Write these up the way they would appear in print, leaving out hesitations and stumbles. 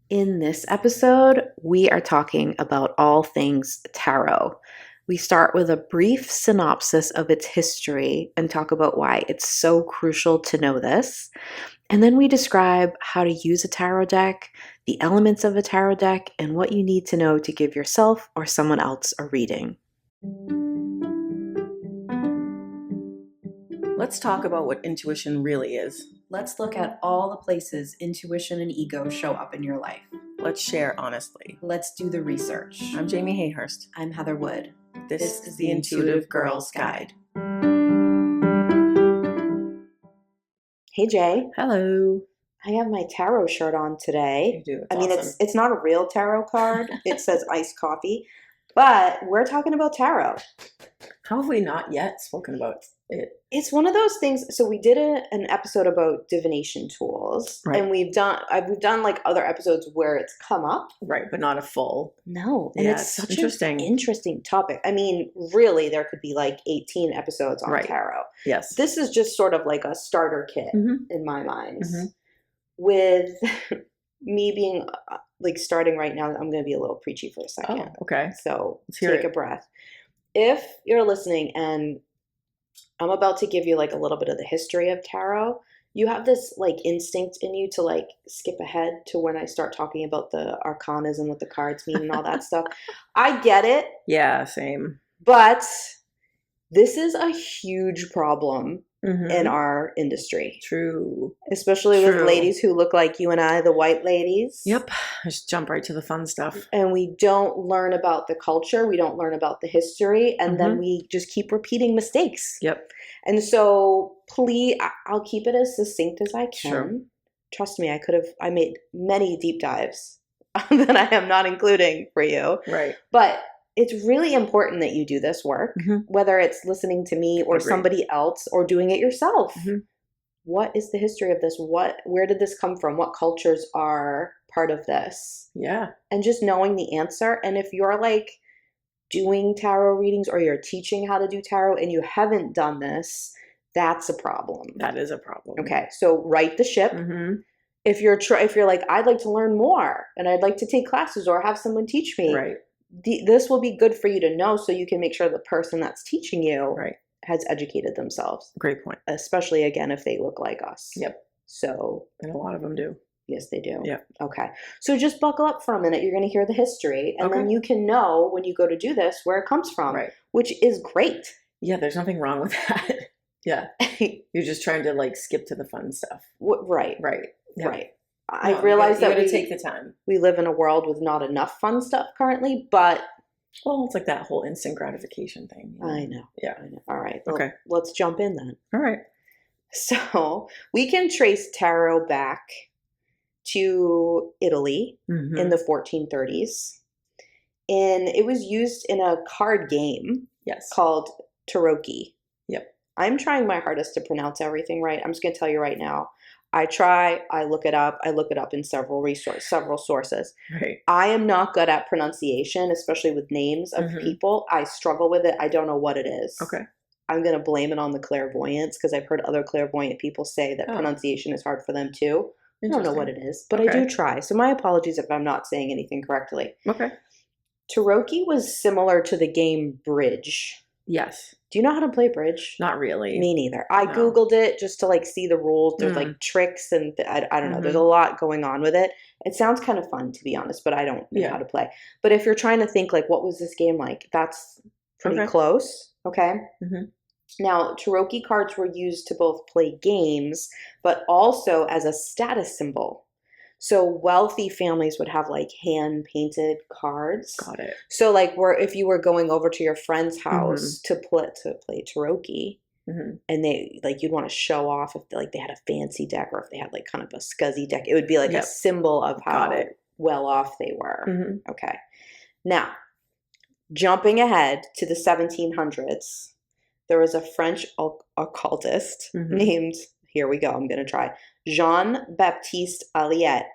In this episode, we are talking about all things tarot. We start with a brief synopsis of its history and talk about why it's so crucial to know this. And then we describe how to use a tarot deck, the elements of a tarot deck, and what you need to know to give yourself or someone else a reading. Let's talk about what intuition really is. Let's look at all the places intuition and ego show up in your life. Let's share honestly. Let's do the research. I'm Jamie Hayhurst. I'm Heather Wood. This is the Intuitive Girl's Guide. Hey Jay. Hello. I have my tarot shirt on today. You do. I mean, it's not a real tarot card. It says iced coffee. But we're talking about tarot. How have we not yet spoken about it? It's one of those things. So we did an episode about divination tools, Right. and we've done like other episodes where it's come up. Right, but not a full. No, and Yeah, it's such interesting. an interesting topic. I mean, really, there could be like 18 episodes on Right. tarot. Yes. This is just sort of like a starter kit in my mind. Mhm. With me being like starting right now, I'm going to be a little preachy for a second. Oh, okay. So Let's hear take it. a breath. If you're listening and I'm about to give you like a little bit of the history of tarot, you have this like instinct in you to like skip ahead to when I start talking about the arcanas and what the cards mean and all that stuff. I get it, Yeah, same. but this is a huge problem Mhm. in our industry, True. especially with True. ladies who look like you and I, the white ladies. Yep. Just jump right to the fun stuff. And we don't learn about the culture, we don't learn about the history, and then we just keep repeating mistakes. Yep. And so please, I'll keep it as succinct as I can. Sure. Trust me, I made many deep dives that I am not including for you. Right. But it's really important that you do this work, Mhm. whether it's listening to me or Agreed. somebody else or doing it yourself. Mhm. What is the history of this? Where did this come from? What cultures are part of this? Yeah. And just knowing the answer. And if you're like doing tarot readings or you're teaching how to do tarot and you haven't done this, that's a problem. That is a problem. Okay, so right the ship. Mm-hmm. If you're like, I'd like to learn more and I'd like to take classes or have someone teach me, Right. This will be good for you to know so you can make sure the person that's teaching you Right. has educated themselves, Great point. especially again if they look like us. Yep. So And a lot of them do. yes, they do. Yep. Okay. So just buckle up for a minute. You're going to hear the history, and then Okay. you can know when you go to do this where it comes from, Right. which is great. Yeah, there's nothing wrong with that. Yeah. You're just trying to like skip to the fun stuff. Right. Right. Yep. Right. No, I realize you that gotta take the time. we live in a world with not enough fun stuff currently, but Well, it's like that whole instant gratification thing. You know? I know. Yeah. I know. All right. Well, Okay. let's jump in then. All right. So we can trace tarot back to Italy Mhm. in the 1430s. And it was used in a card game Yes. called tarocchi. Yep. I'm trying my hardest to pronounce everything right. I'm just going to tell you right now. I try, I look it up in several sources. Right. I am not good at pronunciation, especially with names of Mhm. people. I struggle with it. I don't know what it is. Okay. I'm going to blame it on the clairvoyance because I've heard other clairvoyant people say that Oh. pronunciation is hard for them too. I don't know what it is, but I Okay. do try. So my apologies if I'm not saying anything correctly. Okay. Tarocchi was similar to the game Bridge. Yes. Do you know how to play Bridge? Not really. Me neither. I No. Googled it just to like see the rules. There's like tricks and I don't know. There's a lot going on with it. It sounds kind of fun to be honest, but I don't know Yeah. how to play. But if you're trying to think like, what was this game like? That's pretty Okay. close. Okay. Mhm. Now, tarocchi cards were used to both play games, but also as a status symbol. So wealthy families would have like hand-painted cards. Got it. So like if you were going over to your friend's house to play tarocchi, Mhm. and they like you'd want to show off if like they had a fancy deck or if they had like kind of a scuzzy deck, it would be like a Yep. symbol of how Got it. well off they were. Mhm. Okay. Now, jumping ahead to the 1700s, there was a French occultist Mhm. named, here we go, I'm going to try, Jean-Baptiste Alliette,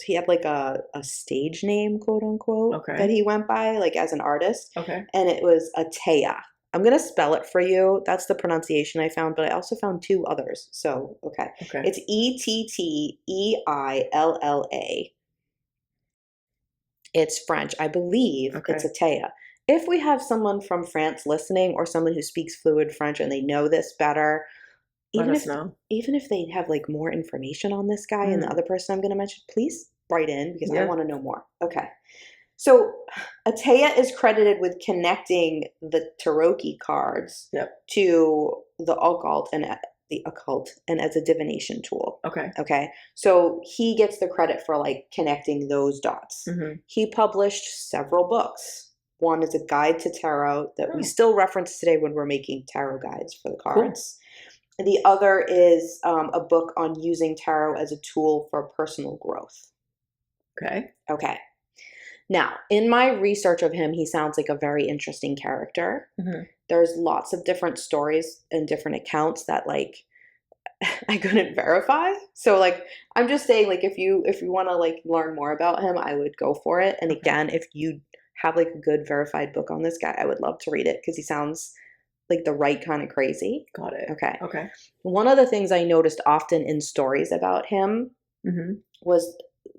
he had like a stage name, quote unquote, Okay. that he went by like as an artist. Okay. And it was Atea. I'm going to spell it for you. That's the pronunciation I found, but I also found two others. So, okay. Okay. It's Etteilla. It's French. I believe it's Okay. Atea. If we have someone from France listening or someone who speaks fluid French and they know this better, Let even us if know. even if they have like more information on this guy and the Mm. other person I'm going to mention, please write in because I Yeah. want to know more. Okay. So Atea is credited with connecting the Taroki cards Yep. to the occult and as a divination tool. Okay. Okay. So he gets the credit for like connecting those dots. Mm-hmm. He published several books. One is a guide to tarot that we Oh. still reference today when we're making tarot guides for the Cool. cards. The other is a book on using tarot as a tool for personal growth. Okay. Okay. Now, in my research of him, he sounds like a very interesting character. Mm-hmm. There's lots of different stories and different accounts that like I couldn't verify. So like I'm just saying like if you want to like learn more about him, I would go for it. And Okay. again, if you have like a good verified book on this guy, I would love to read it because he sounds like the right kind of crazy. Got it. Okay. Okay. One of the things I noticed often in stories about him Mm-hmm. was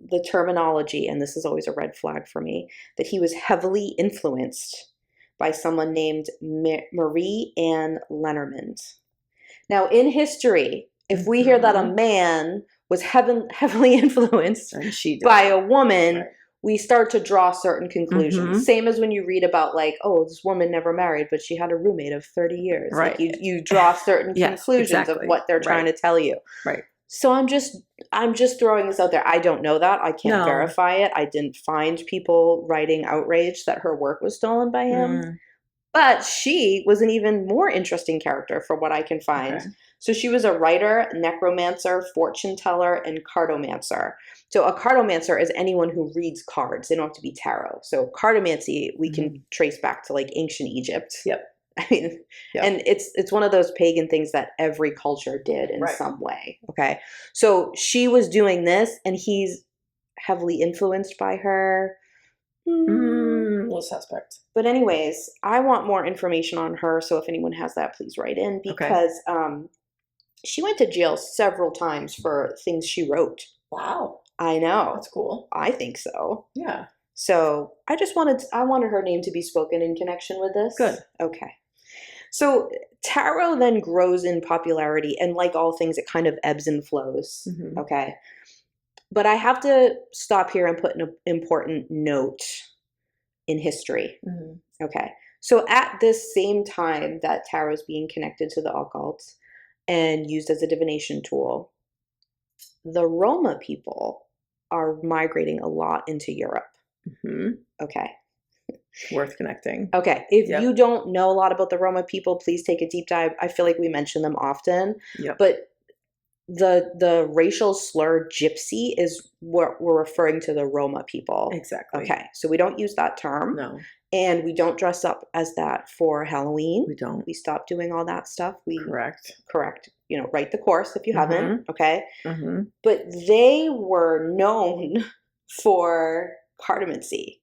the terminology, and this is always a red flag for me, that he was heavily influenced by someone named Marie Anne Lenormand. Now, in history, if we hear that a man was heavily influenced And she did. by a woman, Right. we start to draw certain conclusions. Mhm. Same as when you read about like, oh, this woman never married, but she had a roommate of 30 years. Right. Like you draw certain Yes, conclusions of exactly. what they're trying to tell you. Right. So I'm just throwing this out there. I don't know that. I can't No. verify it. I didn't find people writing outrage that her work was stolen by him. Mm. But she was an even more interesting character from what I can find. Okay. So she was a writer, necromancer, fortune teller, and cartomancer. So a cartomancer is anyone who reads cards. They don't have to be tarot. So cartomancy we can trace back to like ancient Egypt. Yep. I mean, Yep. and it's one of those pagan things that every culture did in Right. some way. Okay. So she was doing this and he's heavily influenced by her. Little suspect. But anyways, I want more information on her. So if anyone has that, please write in because she went to jail several times for things she wrote. Wow. I know. That's cool. I think so. Yeah. So I wanted her name to be spoken in connection with this. Good. Okay. So tarot then grows in popularity, and like all things, it kind of ebbs and flows. Mhm. Okay. But I have to stop here and put an important note in history. Mhm. Okay. So at this same time that tarot is being connected to the occult and used as a divination tool, the Roma people are migrating a lot into Europe. Mhm. Okay. Worth connecting. Okay. If Yep. you don't know a lot about the Roma people, please take a deep dive. I feel like we mention them often. Yep. But the racial slur gypsy is what we're referring to the Roma people. Exactly. Okay. So we don't use that term. No, And we don't dress up as that for Halloween. we don't. We stopped doing all that stuff. We Correct. write the course if you haven't. Okay. Mm-hmm. But they were known for cartomancy.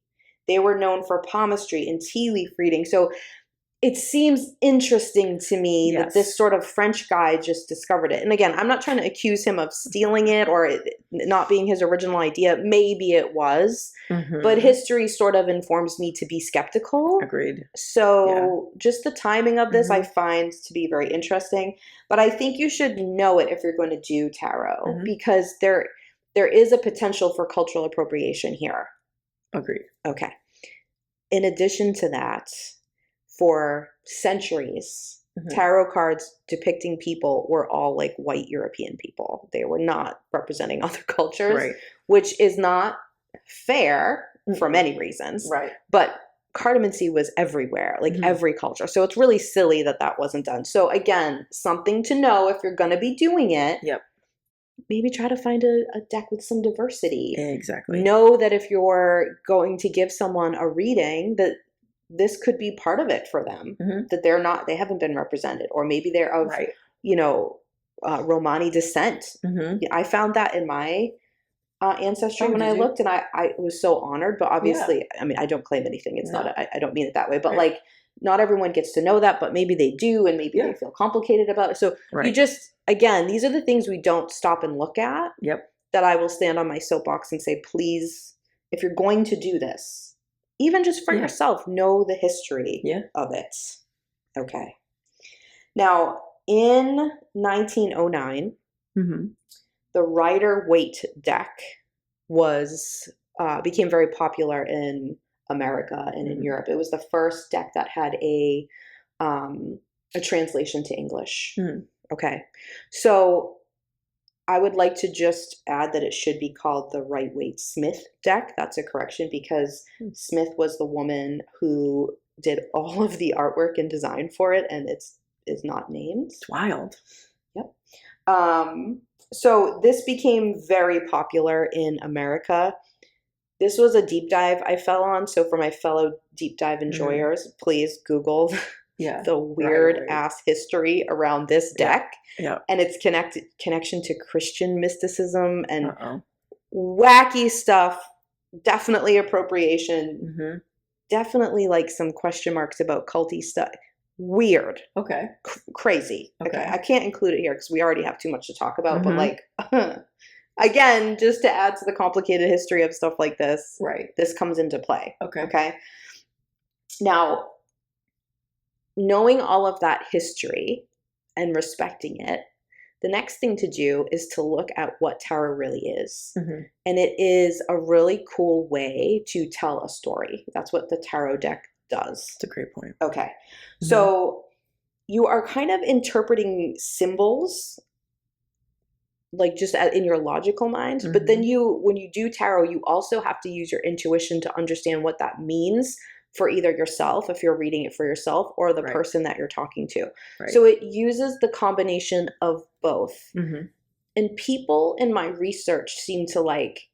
They were known for palmistry and tea leaf reading. So it seems interesting to me that this Yes. sort of French guy just discovered it. And again, I'm not trying to accuse him of stealing it or it not being his original idea. Maybe it was. Mhm. But history sort of informs me to be skeptical. Agreed. So just the timing of this I Mhm. find to be very interesting. But I think you should know it if you're going to do tarot Mhm. because there is a potential for cultural appropriation here. Agreed. Okay. In addition to that, for centuries, Mhm. tarot cards depicting people were all like white European people. They were not representing other cultures, Right. which is not fair for Mm-mm. many reasons. Right. But cartomancy was everywhere, like Mhm. every culture. So it's really silly that that wasn't done. So again, something to know if you're going to be doing it. Yep. Maybe try to find a deck with some diversity. Exactly. Know that if you're going to give someone a reading, that this could be part of it for them. Mhm. That they haven't been represented, or maybe they're of, Right. Romani descent. Mm-hmm. I found that in my ancestry Oh, when I did you? looked, and I was so honored. But obviously, I mean, I don't claim anything. It's No. not. I don't mean it that way. But Right. like, not everyone gets to know that, but maybe they do, and maybe they feel complicated about it. So you just, again, these are the things we don't stop and look at. Yep. That I will stand on my soapbox and say, please, if you're going to do this, even just for yourself, know the history of it. Okay. Now, in 1909, the Rider-Waite deck became very popular in America and in Europe. It was the first deck that had a translation to English. Okay. So I would like to just add that it should be called the Rider-Waite-Smith deck. That's a correction because Smith was the woman who did all of the artwork and design for it, and it is not named. It's wild. Yep. So this became very popular in America. This was a deep dive I fell on. So for my fellow deep dive enjoyers, please Google the weird ass history around this deck and its connection to Christian mysticism and wacky stuff. Definitely appropriation. Definitely like some question marks about culty stuff. Weird. Okay. Crazy. Okay. I can't include it here because we already have too much to talk about. But like, again, just to add to the complicated history of stuff like this, this comes into play. Okay. Now, knowing all of that history and respecting it, the next thing to do is to look at what tarot really is. And it is a really cool way to tell a story. That's what the tarot deck does. That's a great point. Okay. So you are kind of interpreting symbols like just in your logical mind. But then when you do tarot, you also have to use your intuition to understand what that means for either yourself, if you're reading it for yourself, or the person that you're talking to. So it uses the combination of both. And people in my research seem to like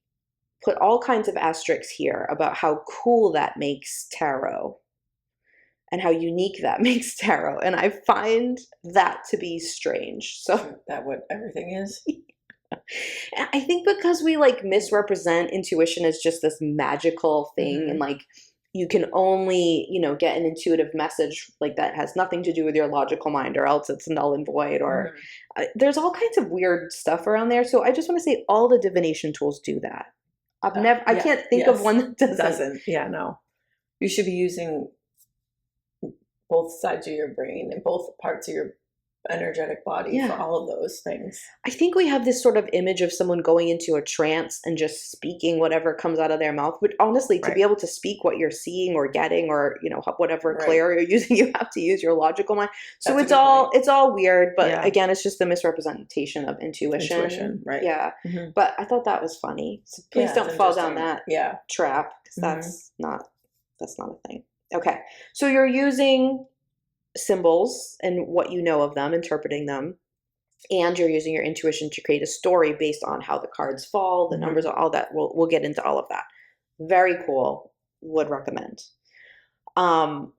put all kinds of asterisks here about how cool that makes tarot and how unique that makes tarot. And I find that to be strange. So is that what everything is? I think because we like misrepresent intuition as just this magical thing and like you can only, get an intuitive message like that has nothing to do with your logical mind or else it's null and void or there's all kinds of weird stuff around there. So I just want to say all the divination tools do that. I can't think of one that doesn't. Yeah, no. You should be using both sides of your brain and both parts of your energetic body for all of those things. I think we have this sort of image of someone going into a trance and just speaking whatever comes out of their mouth. But honestly, to be able to speak what you're seeing or getting or, whatever clair you're using, you have to use your logical mind. So it's all weird. But again, it's just the misrepresentation of intuition. Right. Yeah. But I thought that was funny. So please don't fall down that trap because that's not a thing. Okay. So you're using symbols and what you know of them, interpreting them, and you're using your intuition to create a story based on how the cards fall, the numbers, all that. We'll get into all of that. Very cool. Would recommend.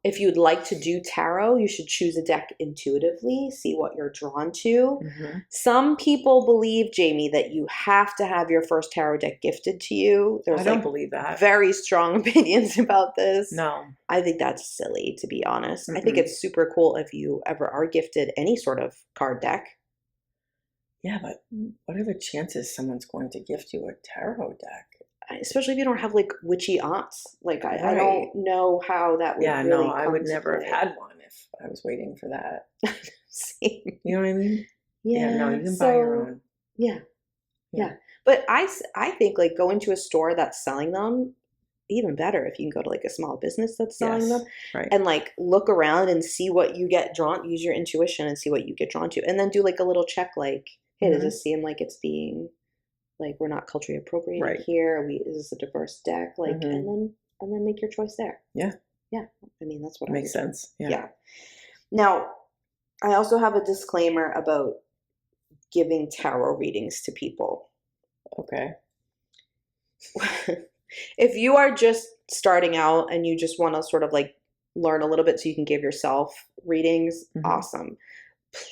If you'd like to do tarot, you should choose a deck intuitively, see what you're drawn to. Some people believe, Jamie, that you have to have your first tarot deck gifted to you. I don't believe that. Very strong opinions about this. No. I think that's silly, to be honest. I think it's super cool if you ever are gifted any sort of card deck. Yeah, but what are the chances someone's going to gift you a tarot deck? Especially if you don't have like witchy aunts. Like I don't know how that would really I would never have had one if I was waiting for that. Same. You know what I mean? Yeah. No, you can buy your own. Yeah. But I think like go into a store that's selling them, even better if you can go to like a small business that's selling them and like look around and see what you get drawn, use your intuition and see what you get drawn to. And then do like a little check like, hey, does this seem like it's being like we're not culturally appropriated here? Is this a diverse deck? Like and then make your choice there. Yeah. I mean that's what makes sense. Yeah. Now, I also have a disclaimer about giving tarot readings to people. Okay. If you are just starting out and you just want to sort of like learn a little bit so you can give yourself readings, awesome.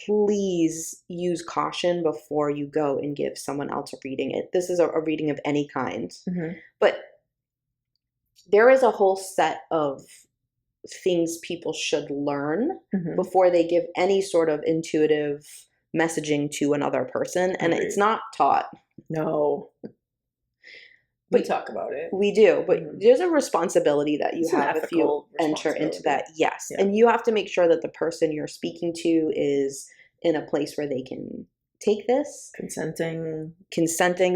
Please use caution before you go and give someone else a reading. This is a reading of any kind. But there is a whole set of things people should learn Mhm. before they give any sort of intuitive messaging to another person. And it's Agreed. not taught. No. We But talk about it. we do. But Mhm. there's a responsibility that you It's an have if you ethical enter into responsibility. that. Yes. Yeah. And you have to make sure that the person you're speaking to is in a place where they can take this, consenting,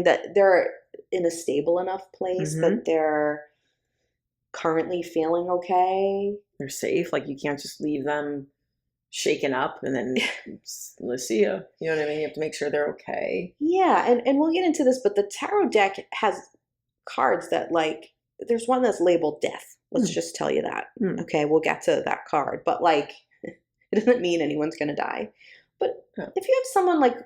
that they're in a stable enough place Mhm. that they're currently feeling okay. They're safe. Like, you can't just leave them shaken up and then let's see ya. You know what I mean? You have to make sure they're okay. Yeah, and we'll get into this, but the tarot deck has cards that, like, there's one that's labeled death. Let's just tell you that. Okay, we'll get to that card. But, like, it doesn't mean anyone's going to die. But if you have someone, like,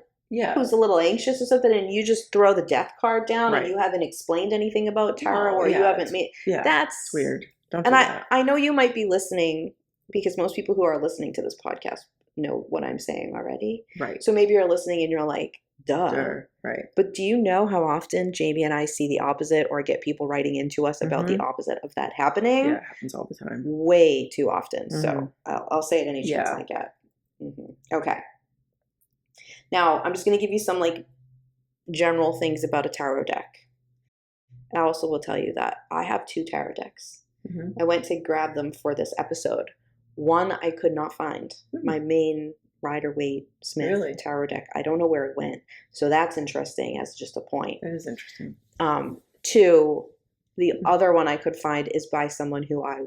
who's a little anxious or something, and you just throw the death card down and you haven't explained anything about tarot, or you haven't made... that's weird. Don't do and that. I know you might be listening, because most people who are listening to this podcast know what I'm saying already. Right. So maybe you're listening and you're like, duh. Sure. Right. But do you know how often Jamie and I see the opposite, or get people writing into us about the opposite of that happening? Yeah, it happens all the time. Way too often. So I'll say it any chance I get. Okay. Now, I'm just going to give you some, like, general things about a tarot deck. I also will tell you that I have 2 tarot decks. I went to grab them for this episode. One I could not find. My main Rider-Waite-Smith tarot deck. I don't know where it went. So that's interesting as just a point. That is interesting. 2, the other one I could find is by someone who I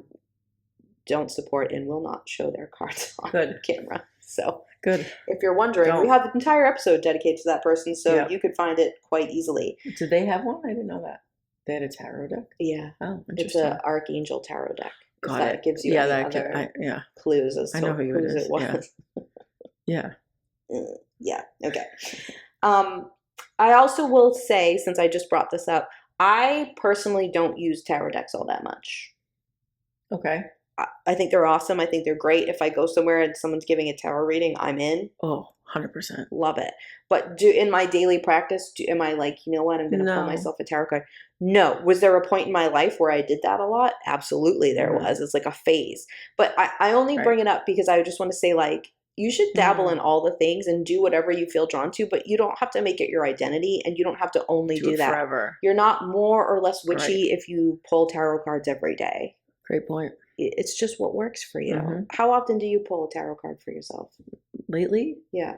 don't support and will not show their cards on camera. So good. If you're wondering, we have an entire episode dedicated to that person, so you could find it quite easily. Did they have one? I didn't know that. They had a tarot deck? Yeah. Oh, interesting. It's an Archangel tarot deck. Got that it. gives you any other clues as to whose it was. Yeah. Yeah. Okay. I also will say, since I just brought this up, I personally don't use tarot decks all that much. Okay. I think they're awesome. I think they're great. If I go somewhere and someone's giving a tarot reading, I'm in. Oh, 100%. Love it. But in my daily practice, am I like, you know what, I'm going to pull myself a tarot card? No. Was there a point in my life where I did that a lot? Absolutely there was. It's like a phase. But I only bring it up because I just want to say, like, you should dabble in all the things and do whatever you feel drawn to, but you don't have to make it your identity, and you don't have to only do that forever. You're not more or less witchy if you pull tarot cards every day. Great point. It's just what works for you. How often do you pull a tarot card for yourself? Lately? Yeah.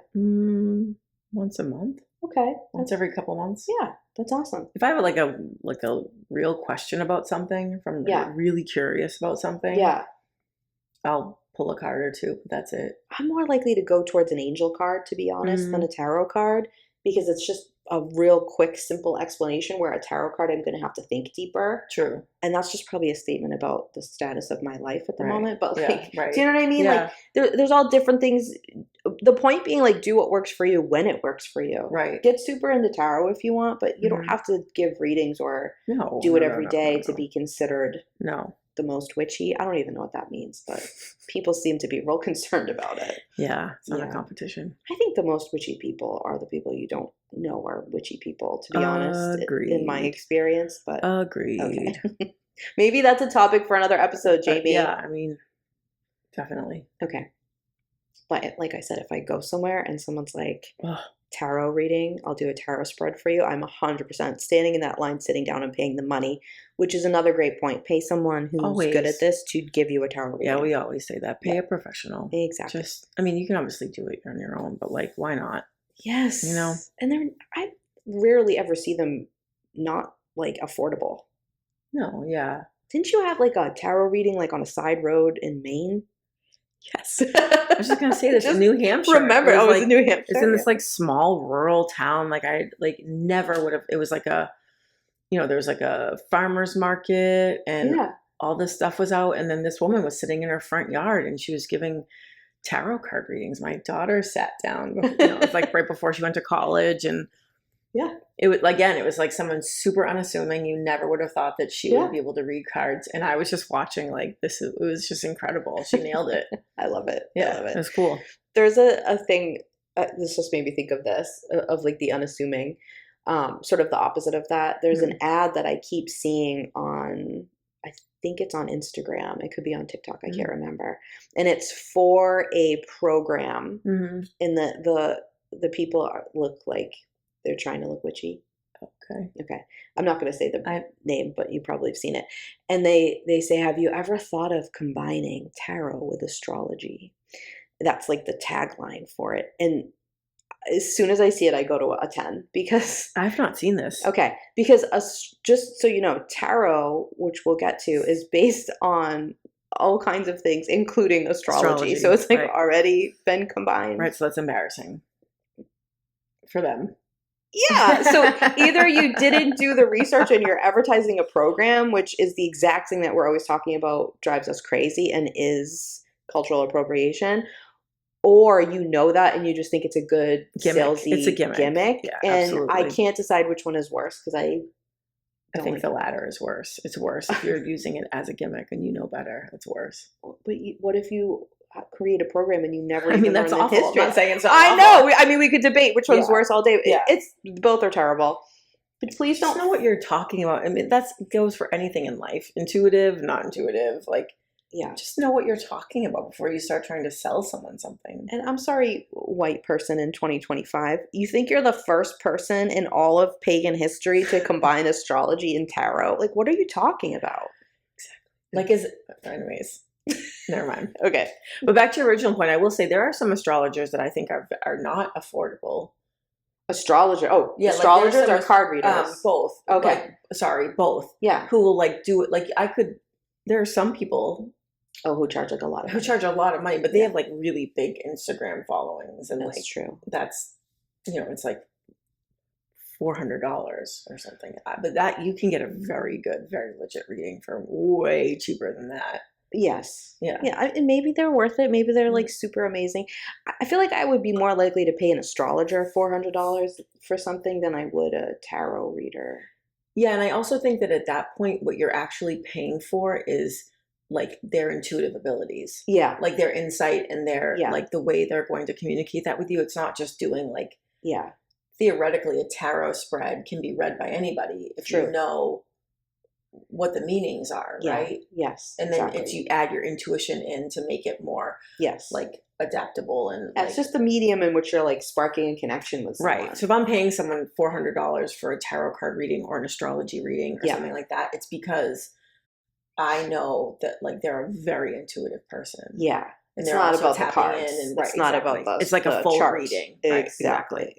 Once a month. Okay. Once every couple months. Yeah, that's awesome. If I have a real question about something, if I'm really curious about something, I'll pull a card or two, but that's it. I'm more likely to go towards an angel card, to be honest, than a tarot card, because it's just a real quick, simple explanation, where a tarot card, I'm going to have to think deeper. True. And that's just probably a statement about the status of my life at the moment. But, like, do you know what I mean? Like, there's all different things. The point being, like, do what works for you when it works for you. Right. Get super into tarot if you want, but you don't have to give readings or do it every day to be considered the most witchy. I don't even know what that means, but people seem to be real concerned about it. Yeah, it's not a competition. I think the most witchy people are the people you don't know are witchy people, to be honest, in my experience. But agreed. Okay. Maybe that's a topic for another episode, Jamie. Yeah, I mean, definitely. Okay. But like I said, if I go somewhere and someone's like, tarot reading, I'll do a tarot spread for you, I'm 100% standing in that line, sitting down and paying the money, which is another great point. Pay someone who's good at this to give you a tarot reading. Yeah, we always say that. Pay a professional. Exactly. I mean, you can obviously do it on your own, but, like, why not? Yes. You know? And I rarely ever see them not, like, affordable. No, yeah. Didn't you have, like, a tarot reading, like, on a side road in Maine? Yes. I was just going to say this in New Hampshire. Remember, it was in New Hampshire. It's in this, like, small rural town. Like, I, like, never would have, it was like a, there was like a farmer's market and all this stuff was out. And then this woman was sitting in her front yard and she was giving tarot card readings. My daughter sat down, it was like right before she went to college, and it was, again, it was like someone super unassuming. You never would have thought that she would be able to read cards, and I was just watching, like, it was just incredible. She nailed it. I love it. Yeah, I love it. It was cool. There's a thing, this just made me think of this, of like the unassuming, sort of the opposite of that. There's an ad that I keep seeing on I think it's on Instagram. It could be on TikTok. I can't remember. And it's for a program. Mm-hmm. And the people look like they're trying to look witchy. Okay. I'm not going to say the name, but you probably have seen it. And they say, have you ever thought of combining tarot with astrology? That's like the tagline for it. And as soon as I see it, I go to a 10 because I've not seen this. Okay. Because just so you know, tarot, which we'll get to, is based on all kinds of things, including astrology. So it's like already been combined. Right. So that's embarrassing for them. Yeah. So either you didn't do the research and you're advertising a program, which is the exact thing that we're always talking about, drives us crazy and is cultural appropriation, or you know that and you just think it's a good salesy it's a gimmick. Yeah, and absolutely. I can't decide which one is worse because I think the latter is worse. It's worse if you're using it as a gimmick and you know better. It's worse. But what if you create a program and you never? I mean, that's awful. History? I'm not saying it's not I awful. know. I mean, we could debate which one's worse all day. Yeah. It's both are terrible. But please don't know what you're talking about. I mean, that goes for anything in life. Intuitive, not intuitive. Like, yeah, just know what you're talking about before you start trying to sell someone something. And I'm sorry, white person in 2025, you think you're the first person in all of pagan history to combine astrology and tarot? Like, what are you talking about? Exactly. Anyways, never mind. Okay. But back to your original point, I will say there are some astrologers that I think are not affordable. Astrologers or card readers? Both. Okay. Both. Yeah. Who will do it? There are some people who charge a lot of money, but they have really big Instagram followings, and that's true. That's it's like $400 or something. But that you can get a very good, very legit reading for way cheaper than that. Yes. Yeah. And maybe they're worth it. Maybe they're super amazing. I feel like I would be more likely to pay an astrologer $400 for something than I would a tarot reader. Yeah, and I also think that at that point, what you're actually paying for is their intuitive abilities. Yeah. Their insight and their the way they're going to communicate that with you. It's not just doing theoretically a tarot spread can be read by anybody if you know what the meanings are, right? Yes. And then it's you add your intuition in to make it more adaptable, and it's just the medium in which you're sparking a connection with someone. Right. So if I'm paying someone $400 for a tarot card reading or an astrology reading or something like that, it's because I know that they're a very intuitive person. Yeah. It's not about the cards. It's not about the It's like a full reading. Exactly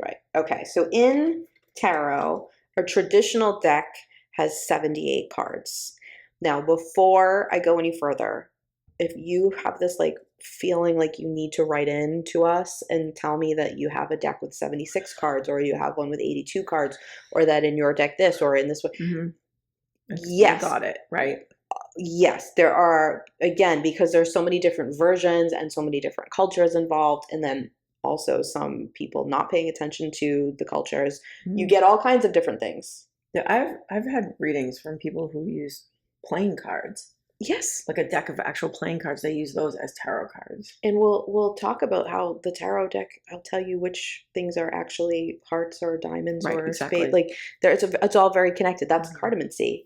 right. Okay. So in tarot, a traditional deck has 78 cards. Now, before I go any further, if you have this feeling like you need to write in to us and tell me that you have a deck with 76 cards, or you have one with 82 cards, or that in your deck this, or in this one. Mm-hmm. Yes. You got it, right? Yes, there are, again, because there's so many different versions and so many different cultures involved, and then also some people not paying attention to the cultures. Mm-hmm. You get all kinds of different things. Yeah, I've had readings from people who use playing cards. Yes. Like a deck of actual playing cards. They use those as tarot cards. And we'll talk about how the tarot deck, I'll tell you which things are actually hearts or diamonds or spades. It's all very connected. That's cartomancy.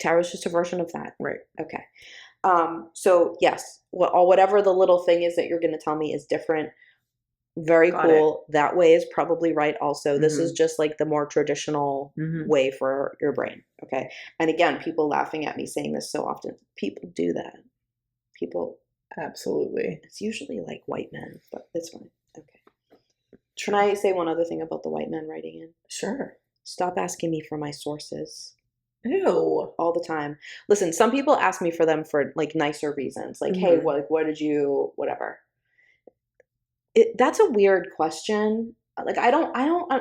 Tarot is just a version of that. Right. Okay. So yes, whatever the little thing is that you're going to tell me is different. Very cool. That way is probably right also. This is just the more traditional way for your brain. Okay. And again, people laughing at me saying this so often. People do that. People. Absolutely. It's usually white men, but it's fine. Okay. Can I say one other thing about the white men writing in? Sure. Stop asking me for my sources. Ew. All the time. Listen, some people ask me for them for nicer reasons. Hey, what did you, whatever. That's a weird question. I don't want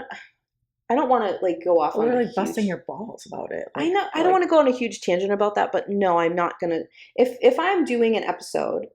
to go off on busting your balls about it. I know I don't want to go on a huge tangent about that, but no, I'm not gonna. If I'm doing an episode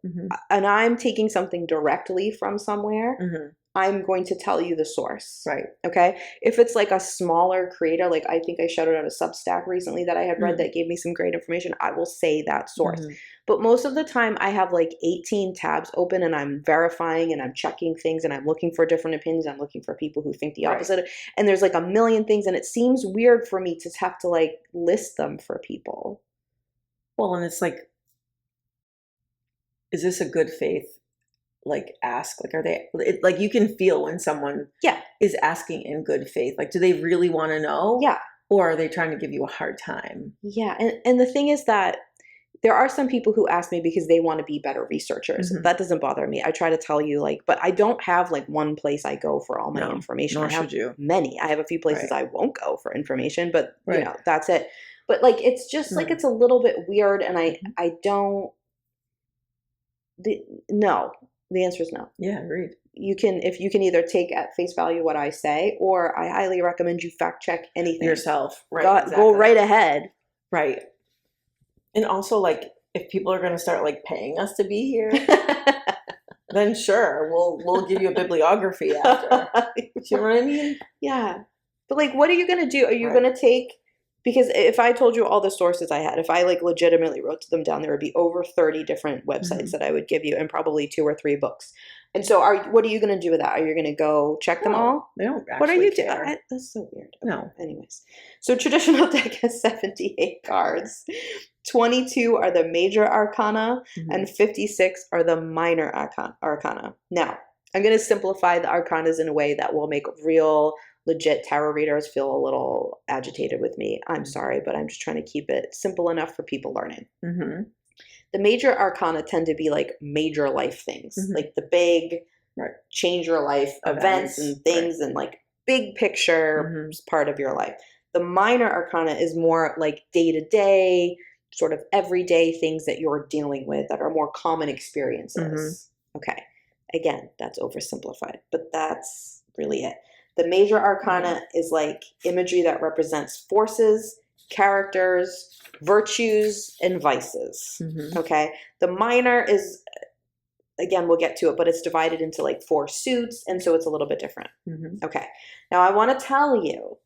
and I'm taking something directly from somewhere, I'm going to tell you the source. Right. Okay. If it's a smaller creator, I think I shouted out a Substack recently that I had read that gave me some great information, I will say that source. But most of the time I have 18 tabs open and I'm verifying and I'm checking things and I'm looking for different opinions. I'm looking for people who think the opposite. Right. And there's a million things, and it seems weird for me to have to list them for people. Well, and it's like, is this a good faith, like, ask? Like, are they, like, you can feel when someone is asking in good faith. Like, do they really want to know? Yeah. Or are they trying to give you a hard time? Yeah. And the thing is that there are some people who ask me because they want to be better researchers. Mhm. That doesn't bother me. I try to tell you, like, but I don't have like one place I go for all my No, information. nor I have should you. many. I have a few places I won't go for information, but you Right. know, that's it. But like, it's just like, it's a little bit weird. And I don't, no, the answer is no. Yeah, agreed. You can either take at face value what I say, or I highly recommend you fact check anything Yourself. Right. Go right ahead. Right. And also, like, if people are going to start like paying us to be here, then sure, we'll give you a bibliography after. You know what I mean? Yeah. But like, what are you going to do? Are you going to take, because if I told you all the sources I had, if I like legitimately wrote them down, there would be over 30 different websites that I would give you, and probably 2 or 3 books. And so what are you going to do with that? Are you going to go check them all? They don't actually What are you care. doing? That's so weird. Okay. No. Anyways. So traditional deck has 78 cards. 22 are the major arcana, and 56 are the minor arcana. Now, I'm going to simplify the arcanas in a way that will make real, legit tarot readers feel a little agitated with me. I'm sorry, but I'm just trying to keep it simple enough for people learning. Mm-hmm. The major arcana tend to be like major life things, like the big change your life events and things, and like big picture part of your life. The minor arcana is more like day-to-day, sort of everyday things that you're dealing with that are more common experiences. Okay. Again, that's oversimplified, but that's really it. The major arcana is like imagery that represents forces, characters, virtues, and vices. Okay. The minor is, again, we'll get to it, but it's divided into like 4 suits, and so it's a little bit different. Okay. Now I want to tell you,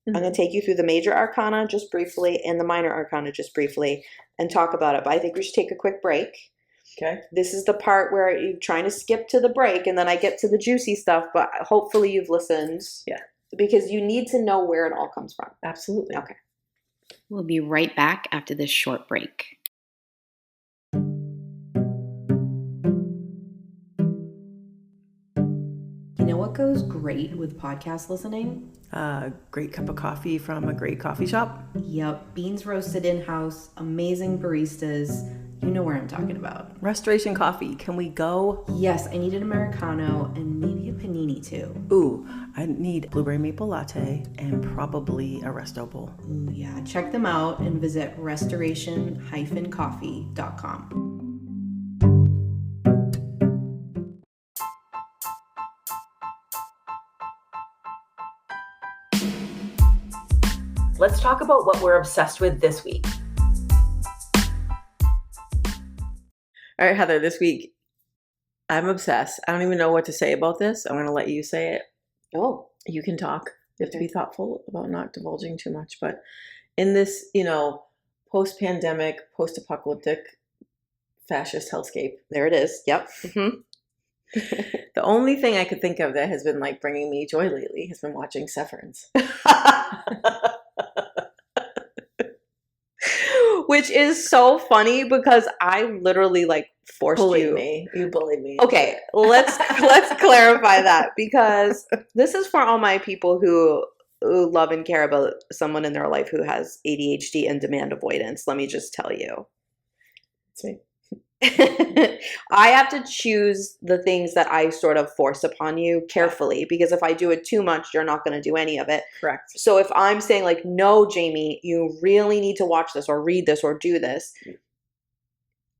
I'm going to take you through the major arcana just briefly and the minor arcana just briefly and talk about it. But I think we should take a quick break. Okay. This is the part where you're trying to skip to the break, and then I get to the juicy stuff, but hopefully you've listened. Yeah. Because you need to know where it all comes from. Absolutely. Okay. We'll be right back after this short break. You know what goes great with podcast listening? A great cup of coffee from a great coffee shop. Yep. Beans roasted in-house, amazing baristas. You know where I'm talking about. Restoration Coffee. Can we go? Yes, I need an Americano and maybe a panini too. Ooh, I need blueberry maple latte and probably a resto bowl. Ooh, yeah. Check them out and visit restoration-coffee.com. Let's talk about what we're obsessed with this week. All right, Heather, this week, I'm obsessed. I don't even know what to say about this. I'm going to let you say it. Oh. You can talk. You have to be thoughtful about not divulging too much. But in this, post-pandemic, post-apocalyptic, fascist hellscape. There it is. Yep. The only thing I could think of that has been like bringing me joy lately has been watching Severance. Which is so funny because I literally like forced you. You bullied me. Okay, let's clarify that, because this is for all my people who love and care about someone in their life who has ADHD and demand avoidance. Let me just tell you. It's me. I have to choose the things that I sort of force upon you carefully, because if I do it too much, you're not going to do any of it. Correct. So if I'm saying like, no, Jamie, you really need to watch this or read this or do this,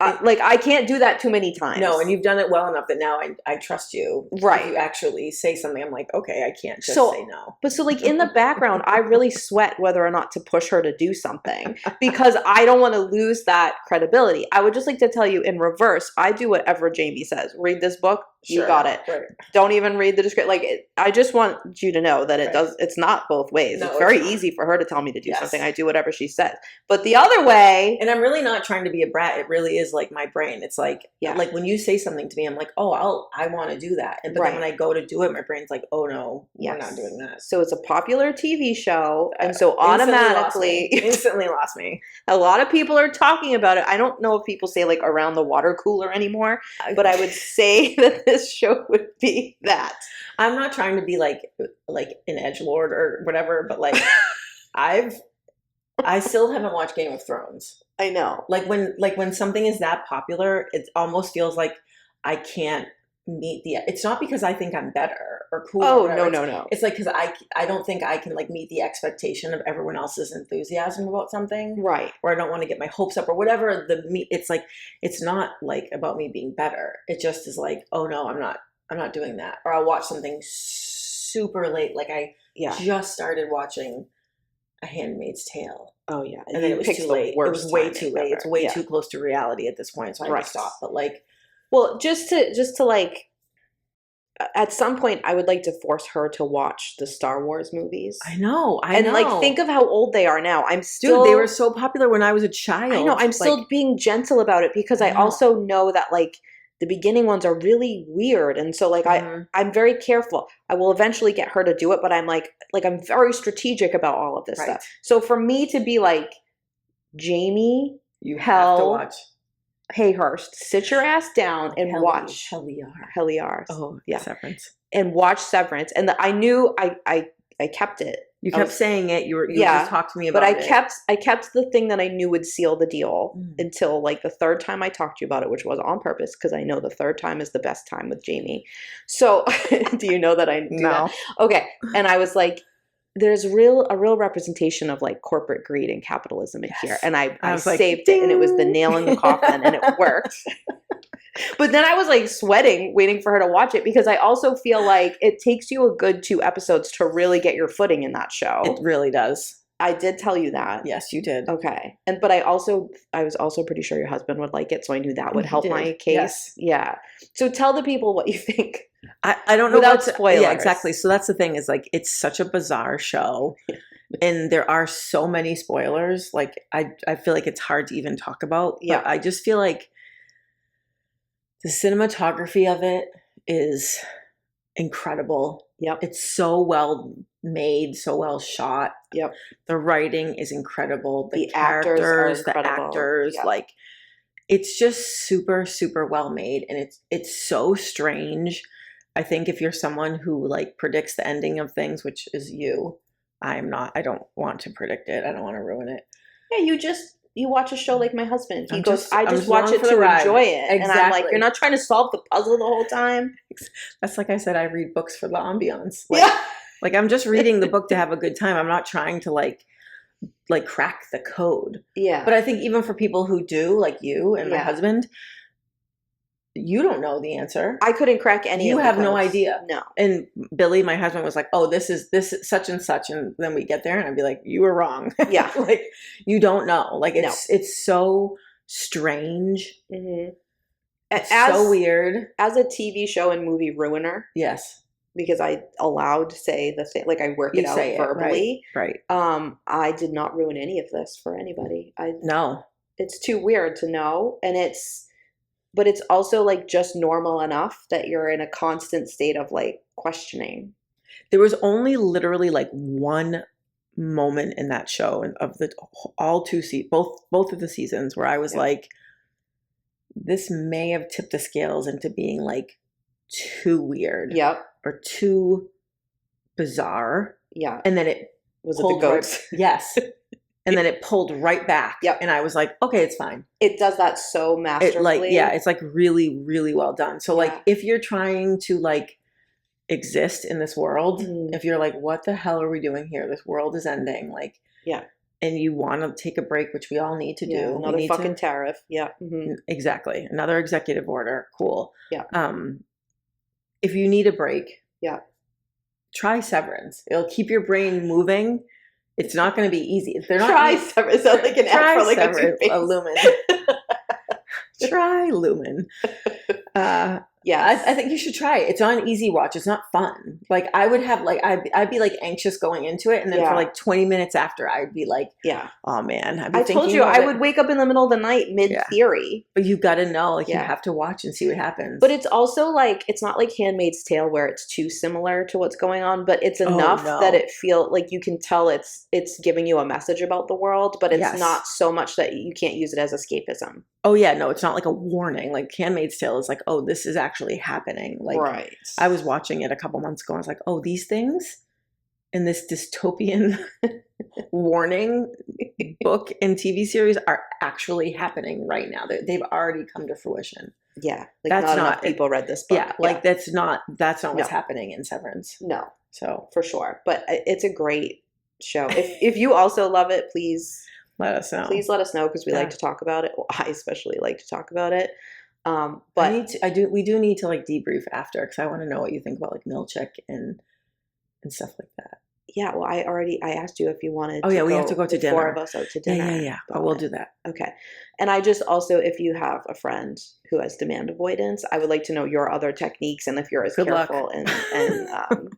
I can't do that too many times. No, and you've done it well enough that now I trust you. Right. If you actually say something, I'm like, okay, I can't just say no. But so like in the background, I really sweat whether or not to push her to do something, because I don't want to lose that credibility. I would just like to tell you in reverse, I do whatever Jamie says. Read this book, You got it. Right. Don't even read the description. Like, I just want you to know that it's not both ways. No, it's very easy for her to tell me to do something. I do whatever she says. But the other way. And I'm really not trying to be a brat. It really is like my brain. It's like, like when you say something to me, I'm like, oh, I want to do that. But then when I go to do it, my brain's like, oh no, we're not doing that. So it's a popular TV show. And so automatically. Instantly lost me. A lot of people are talking about it. I don't know if people say like around the water cooler anymore, but I would say that this show would be that. I'm not trying to be like an edgelord or whatever, but like I still haven't watched Game of Thrones. I know. Like when something is that popular, it almost feels like I can't meet it's not because I think I'm better or cool. Oh, no. It's like, because I don't think I can like meet the expectation of everyone else's enthusiasm about something. Right. Or I don't want to get my hopes up or whatever it's like, it's not like about me being better. It just is like, oh no, I'm not doing that. Or I'll watch something super late. Like I just started watching A Handmaid's Tale. Oh yeah. And then it was too late. It was way too late. It's way too close to reality at this point. So I had to stop. But like, well, just to like, at some point, I would like to force her to watch the Star Wars movies. I know. Like, think of how old they are now. Dude, they were so popular when I was a child. I know. I'm still being gentle about it because I also know that like the beginning ones are really weird, and so like I'm very careful. I will eventually get her to do it, but I'm like I'm very strategic about all of this stuff. So for me to be like, Jamie, you have to watch. Hayhurst, sit your ass down and watch Heliar. Oh, yeah, Severance. And watch Severance. And I knew I kept it. You kept saying it. You just talked to me about it. But I kept the thing that I knew would seal the deal until like the third time I talked to you about it, which was on purpose because I know the third time is the best time with Jamie. So do you know that I do that? Okay. And I was like, there's a real representation of like corporate greed and capitalism in here. And I saved it, and it was the nail in the coffin, and it worked. But then I was like sweating waiting for her to watch it because I also feel like it takes you a good 2 episodes to really get your footing in that show. It really does. I did tell you that. Yes, you did. Okay. But I was also pretty sure your husband would like it, so I knew that would help my case. Yes. Yeah. So tell the people what you think. I don't know without spoilers. Yeah, exactly. So that's the thing, is like, it's such a bizarre show. And there are so many spoilers. Like I feel like it's hard to even talk about. Yeah. But I just feel like the cinematography of it is incredible. Yep. It's so well made, so well shot. Yep. The writing is incredible. The actors are incredible. Yep. Like, it's just super, super well made. And it's so strange. I think if you're someone who like predicts the ending of things, which is you, I'm not. I don't want to predict it. I don't want to ruin it. Yeah, you watch a show like my husband. He goes, I just I'm watch it to enjoy it. Exactly. And I'm like, you're not trying to solve the puzzle the whole time. That's like I said, I read books for the ambiance. Like, like I'm just reading the book to have a good time. I'm not trying to like crack the code. Yeah. But I think even for people who do, like you and my husband, you don't know the answer. I couldn't crack any of the codes. You have no codes. idea. No. And Billy, my husband, was like, oh, this is such and such. And then we get there and I'd be like, you were wrong. Yeah. Like, you don't know. Like, it's so strange. Mm-hmm. It's so weird. As a TV show and movie ruiner. Yes. Because I allowed to say the thing, like I work it out verbally. Right. I did not ruin any of this for anybody. No. It's too weird to know. But it's also like just normal enough that you're in a constant state of like questioning. There was only literally like one moment in that show and of the all 2 both of the seasons where I was like, this may have tipped the scales into being like too weird. Yep. Or too bizarre. Yeah. And then it was it the goats? Yes. And then it pulled right back. Yep. And I was like, okay, it's fine. It does that so masterfully. It's like really, really well done. So like if you're trying to like exist in this world, if you're like, what the hell are we doing here? This world is ending. Like, and you want to take a break, which we all need to do. Another fucking tariff. Yeah. Mm-hmm. Exactly. Another executive order. Cool. Yeah. If you need a break, try Severance. It'll keep your brain moving. It's not going to be easy. They're not try Severance. Sounds like an ad for like a Lumen. Try Lumen. Yes. I think you should try it. It's on Easy Watch. It's not fun. Like I would have like I'd be like anxious going into it, and then for like 20 minutes after, I'd be like, oh man. I told you I would wake up in the middle of the night mid theory. But you got to know, like you have to watch and see what happens. But it's also like it's not like Handmaid's Tale where it's too similar to what's going on, but it's enough that it feel like you can tell it's giving you a message about the world, but it's not so much that you can't use it as escapism. Oh yeah, no, it's not like a warning. Like Handmaid's Tale is like, oh, this is actually happening. Like I was watching it a couple months ago and I was like, oh, these things in this dystopian warning book and TV series are actually happening right now. They've already come to fruition. Yeah. Like that's not enough people read this book. Yeah, like that's not what's happening in Severance. No. So for sure. But it's a great show. If you also love it, please let us know. Please let us know because we like to talk about it. Well, I especially like to talk about it. But we do need to like debrief after because I want to know what you think about like Milchick and stuff like that. Yeah, well, I asked you if you wanted. Oh yeah, we have to go to dinner. 4 of us out to dinner. Yeah. But we'll do that. Okay, and I just also, if you have a friend who has demand avoidance, I would like to know your other techniques and if you're as careful and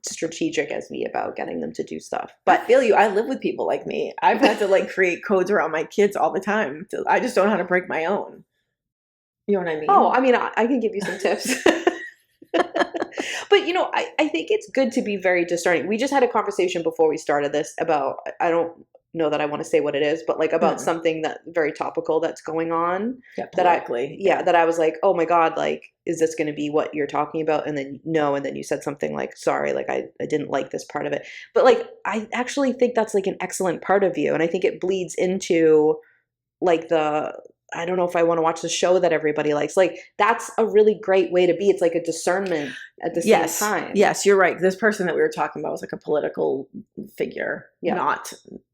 strategic as me about getting them to do stuff. But I feel you. I live with people like me. I've had to like create codes around my kids all the time. I just don't know how to break my own. You know what I mean? Oh, I mean, I can give you some tips. But, I think it's good to be very discerning. We just had a conversation before we started this about, I don't know that I want to say what it is, but like about something that very topical that's going on. Yeah, politically. That I was like, oh my God, like, is this going to be what you're talking about? And then no, and then you said something like, sorry, like I didn't like this part of it. But like, I actually think that's like an excellent part of you. And I think it bleeds into like I don't know if I want to watch the show that everybody likes. Like, that's a really great way to be. It's like a discernment at the same time. Yes, you're right. This person that we were talking about was like a political figure, not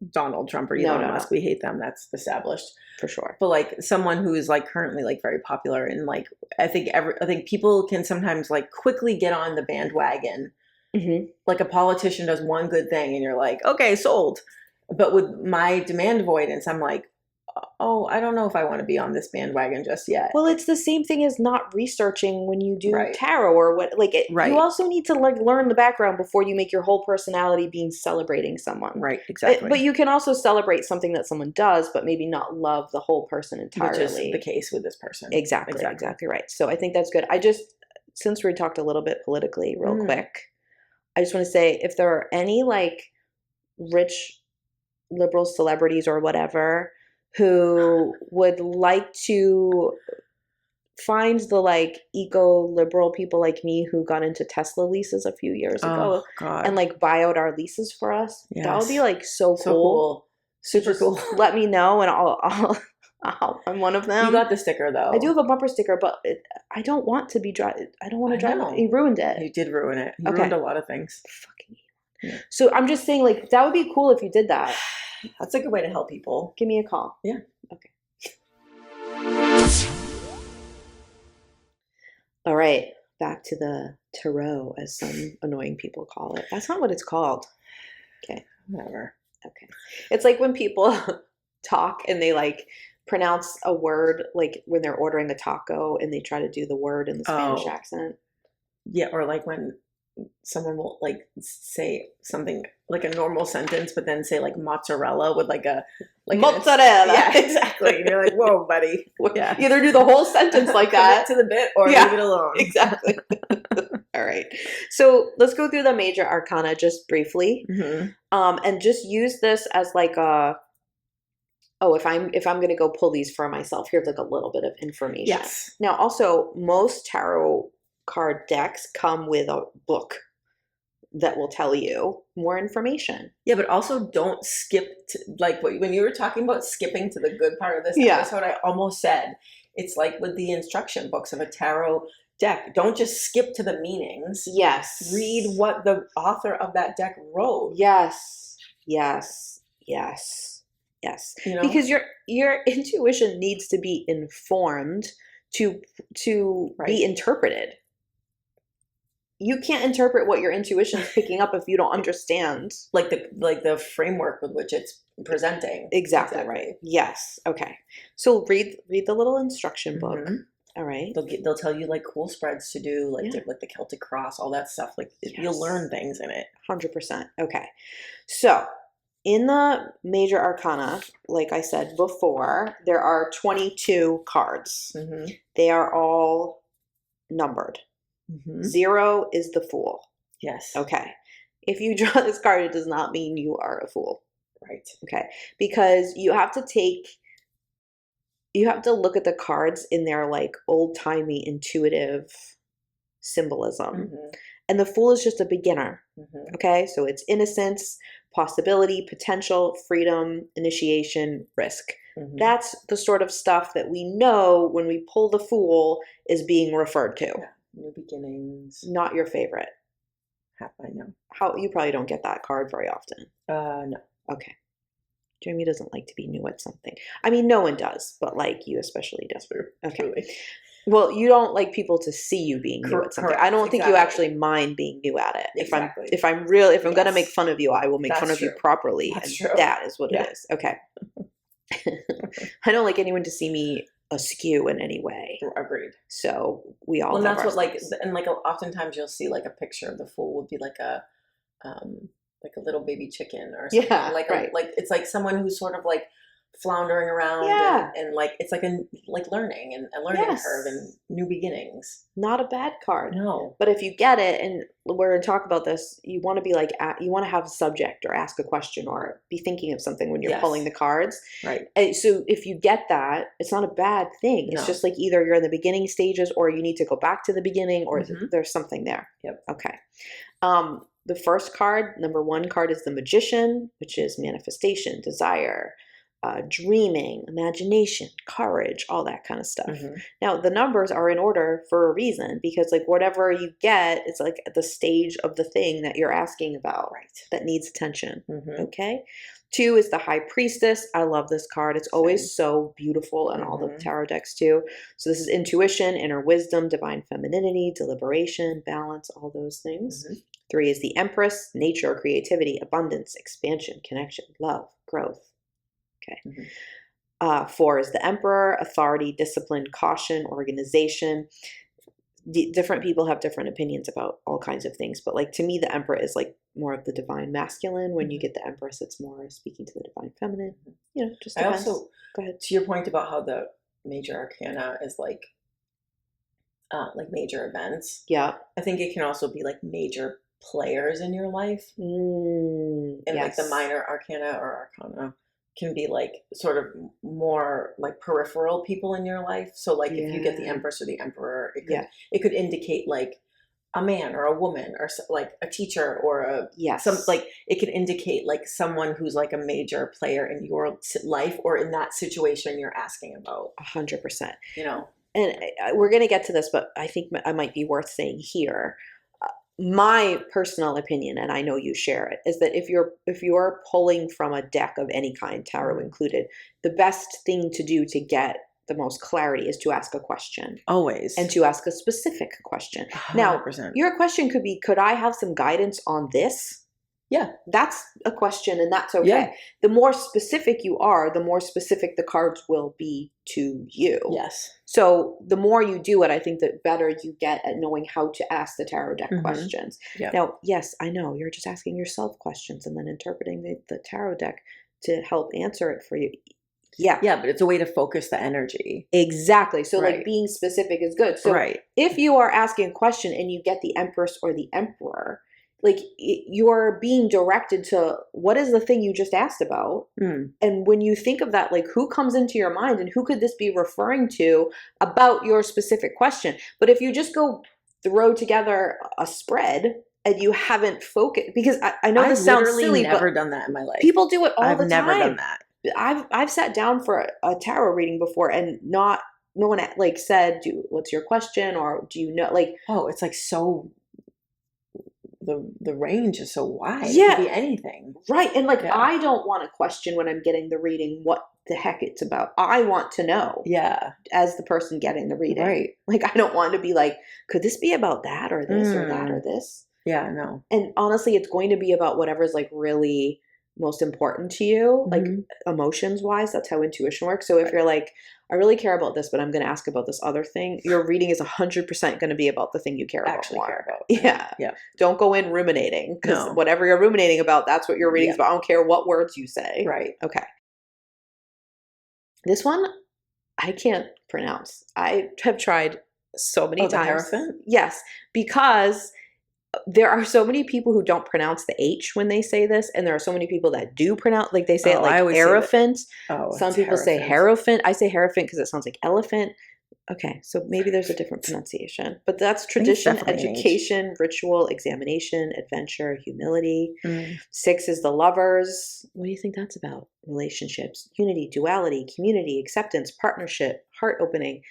Donald Trump or Elon Musk. We hate them. That's established. For sure. But like someone who is like currently like very popular and like, I think people can sometimes like quickly get on the bandwagon. Mm-hmm. Like a politician does one good thing and you're like, okay, sold. But with my demand avoidance, I'm like, oh, I don't know if I want to be on this bandwagon just yet. Well, it's the same thing as not researching when you do tarot or what. Like, you also need to like learn the background before you make your whole personality being celebrating someone. Right, exactly. But you can also celebrate something that someone does, but maybe not love the whole person entirely. Which is the case with this person. Exactly right. So I think that's good. Since we talked a little bit politically, real quick, I just want to say if there are any like rich liberal celebrities or whatever who would like to find the like eco-liberal people like me who got into Tesla leases a few years ago and like buy out our leases for us. Yes. That would be like so cool. Super cool. Let me know and I'm one of them. You got the sticker though. I do have a bumper sticker, but I don't want to be I don't want to drive it. He ruined it. You did ruin it. You ruined a lot of things. Fucking evil. So I'm just saying like that would be cool if you did that. That's a good way to help people. Give me a call. Yeah. Okay. All right. Back to the tarot, as some annoying people call it. That's not what it's called. Okay. Whatever. Okay. It's like when people talk and they like pronounce a word, like when they're ordering a taco and they try to do the word in the Spanish accent. Yeah. Or like when someone will like say something like a normal sentence, but then say like mozzarella with like a mozzarella. Yeah, exactly. And you're like, whoa, buddy. Yeah. Either do the whole sentence like that to the bit or leave it alone. Exactly. All right. So let's go through the major arcana just briefly, and just use this as like if I'm going to go pull these for myself, here's like a little bit of information. Yes. Now, also, most tarot card decks come with a book that will tell you more information. Yeah, but also don't skip like when you were talking about skipping to the good part of this episode, I almost said it's like with the instruction books of a tarot deck. Don't just skip to the meanings. Yes. Read what the author of that deck wrote. Yes. You know? Because your intuition needs to be informed to be interpreted. You can't interpret what your intuition is picking up if you don't understand like the framework with which it's presenting. Exactly right. Yes. Okay. So read the little instruction book All right. They'll tell you like cool spreads to do, like like the Celtic cross, all that stuff. Like you'll learn things in it. 100%. Okay. So in the major arcana, like I said before, there are 22 cards. Mm-hmm. They are all numbered. Mm-hmm. 0 is the Fool. Yes. Okay. If you draw this card, it does not mean you are a fool. Right. Okay. Because you have to look at the cards in their like old-timey intuitive symbolism. Mm-hmm. And the Fool is just a beginner. Mm-hmm. Okay. So it's innocence, possibility, potential, freedom, initiation, risk. Mm-hmm. That's the sort of stuff that we know when we pull the Fool is being referred to. Yeah. New beginnings. Not your favorite. I know. You probably don't get that card very often. No. Okay. Jeremy doesn't like to be new at something. I mean, no one does, but like you especially do. Okay. Truly. Well, you don't like people to see you being new at something. Correct. I don't think you actually mind being new at it. Exactly. If I'm gonna make fun of you, I will make fun of you properly. That's and true. That is what it is. Okay. I don't like anyone to see me askew in any way. Agreed. So we all. Well, have that's what things. and like oftentimes you'll see like a picture of the Fool would be like a little baby chicken or something. Yeah, like right. like it's like someone who's sort of like floundering around. Yeah. And like it's like a learning and a learning curve and new beginnings. Not a bad card. No. But if you get it, and we're going to talk about this, you want to be like, you want to have a subject or ask a question or be thinking of something when you're pulling the cards. Right. And so if you get that, it's not a bad thing. It's just like either you're in the beginning stages or you need to go back to the beginning or there's something there. Yep. Okay. The first card, number 1 card, is the Magician, which is manifestation, desire, dreaming, imagination, courage, all that kind of stuff. Mm-hmm. Now, the numbers are in order for a reason because like whatever you get, it's like at the stage of the thing that you're asking about that needs attention. Mm-hmm. Okay. 2 is the High Priestess. I love this card. It's always so beautiful in all the tarot decks too. So this is intuition, inner wisdom, divine femininity, deliberation, balance, all those things. Mm-hmm. 3 is the Empress, nature, creativity, abundance, expansion, connection, love, growth. Okay. Mm-hmm. 4 is the Emperor, authority, discipline, caution, organization. Different people have different opinions about all kinds of things, but like to me, the Emperor is like more of the divine masculine. When you get the Empress, it's more speaking to the divine feminine. You know, just depends. I also, go ahead. To your point about how the major arcana is like major events. Yeah. I think it can also be like major players in your life. And like the minor arcana or arcana can be like sort of more like peripheral people in your life. So like if you get the Empress or the Emperor, it could indicate like a man or a woman or like a teacher or it could indicate like someone who's like a major player in your life or in that situation you're asking about. 100%. You know, and we're going to get to this, but I think I might be worth saying here. My personal opinion, and I know you share it, is that if you're pulling from a deck of any kind, tarot included, the best thing to do to get the most clarity is to ask a question. Always. And to ask a specific question. 100%. Now, your question could be, could I have some guidance on this? Yeah. That's a question, and that's okay. Yeah. The more specific you are, the more specific the cards will be to you. Yes. So the more you do it, I think the better you get at knowing how to ask the tarot deck questions. Yep. Now, yes, I know, you're just asking yourself questions and then interpreting the tarot deck to help answer it for you. Yeah. Yeah, but it's a way to focus the energy. Exactly. So like being specific is good. So if you are asking a question and you get the Empress or the Emperor, like you're being directed to what is the thing you just asked about. And when you think of that, like who comes into your mind and who could this be referring to about your specific question? But if you just go throw together a spread and you haven't focused, because I know this sounds silly, but I've never done that in my life. People do it all the time. I've never done that. I've sat down for a tarot reading before and no one like said, what's your question? Or do you know, like, oh, it's like so the range is so wide. Yeah. It could be anything. Right. And like, I don't want to question when I'm getting the reading what the heck it's about. I want to know. Yeah. As the person getting the reading. Right. Like, I don't want to be like, could this be about that or this or that or this? Yeah, no. And honestly, it's going to be about whatever's like really most important to you, like emotions wise. That's how intuition works. So if you're like, I really care about this, but I'm going to ask about this other thing, your reading is 100% going to be about the thing you care about more. Care about. Yeah. Yeah. Don't go in ruminating, because whatever you're ruminating about, that's what your reading's about. I don't care what words you say. Right. Okay. This one I can't pronounce. I have tried so many times. The Hierophant? Yes, because there are so many people who don't pronounce the H when they say this, and there are so many people that do pronounce, like they say it like Aerophant. Some people say Hierophant. I say Hierophant because it sounds like elephant. Okay, so maybe there's a different pronunciation. But that's tradition, education, ritual, examination, adventure, humility. 6 is the Lovers. What do you think that's about? Relationships, unity, duality, community, acceptance, partnership, heart opening.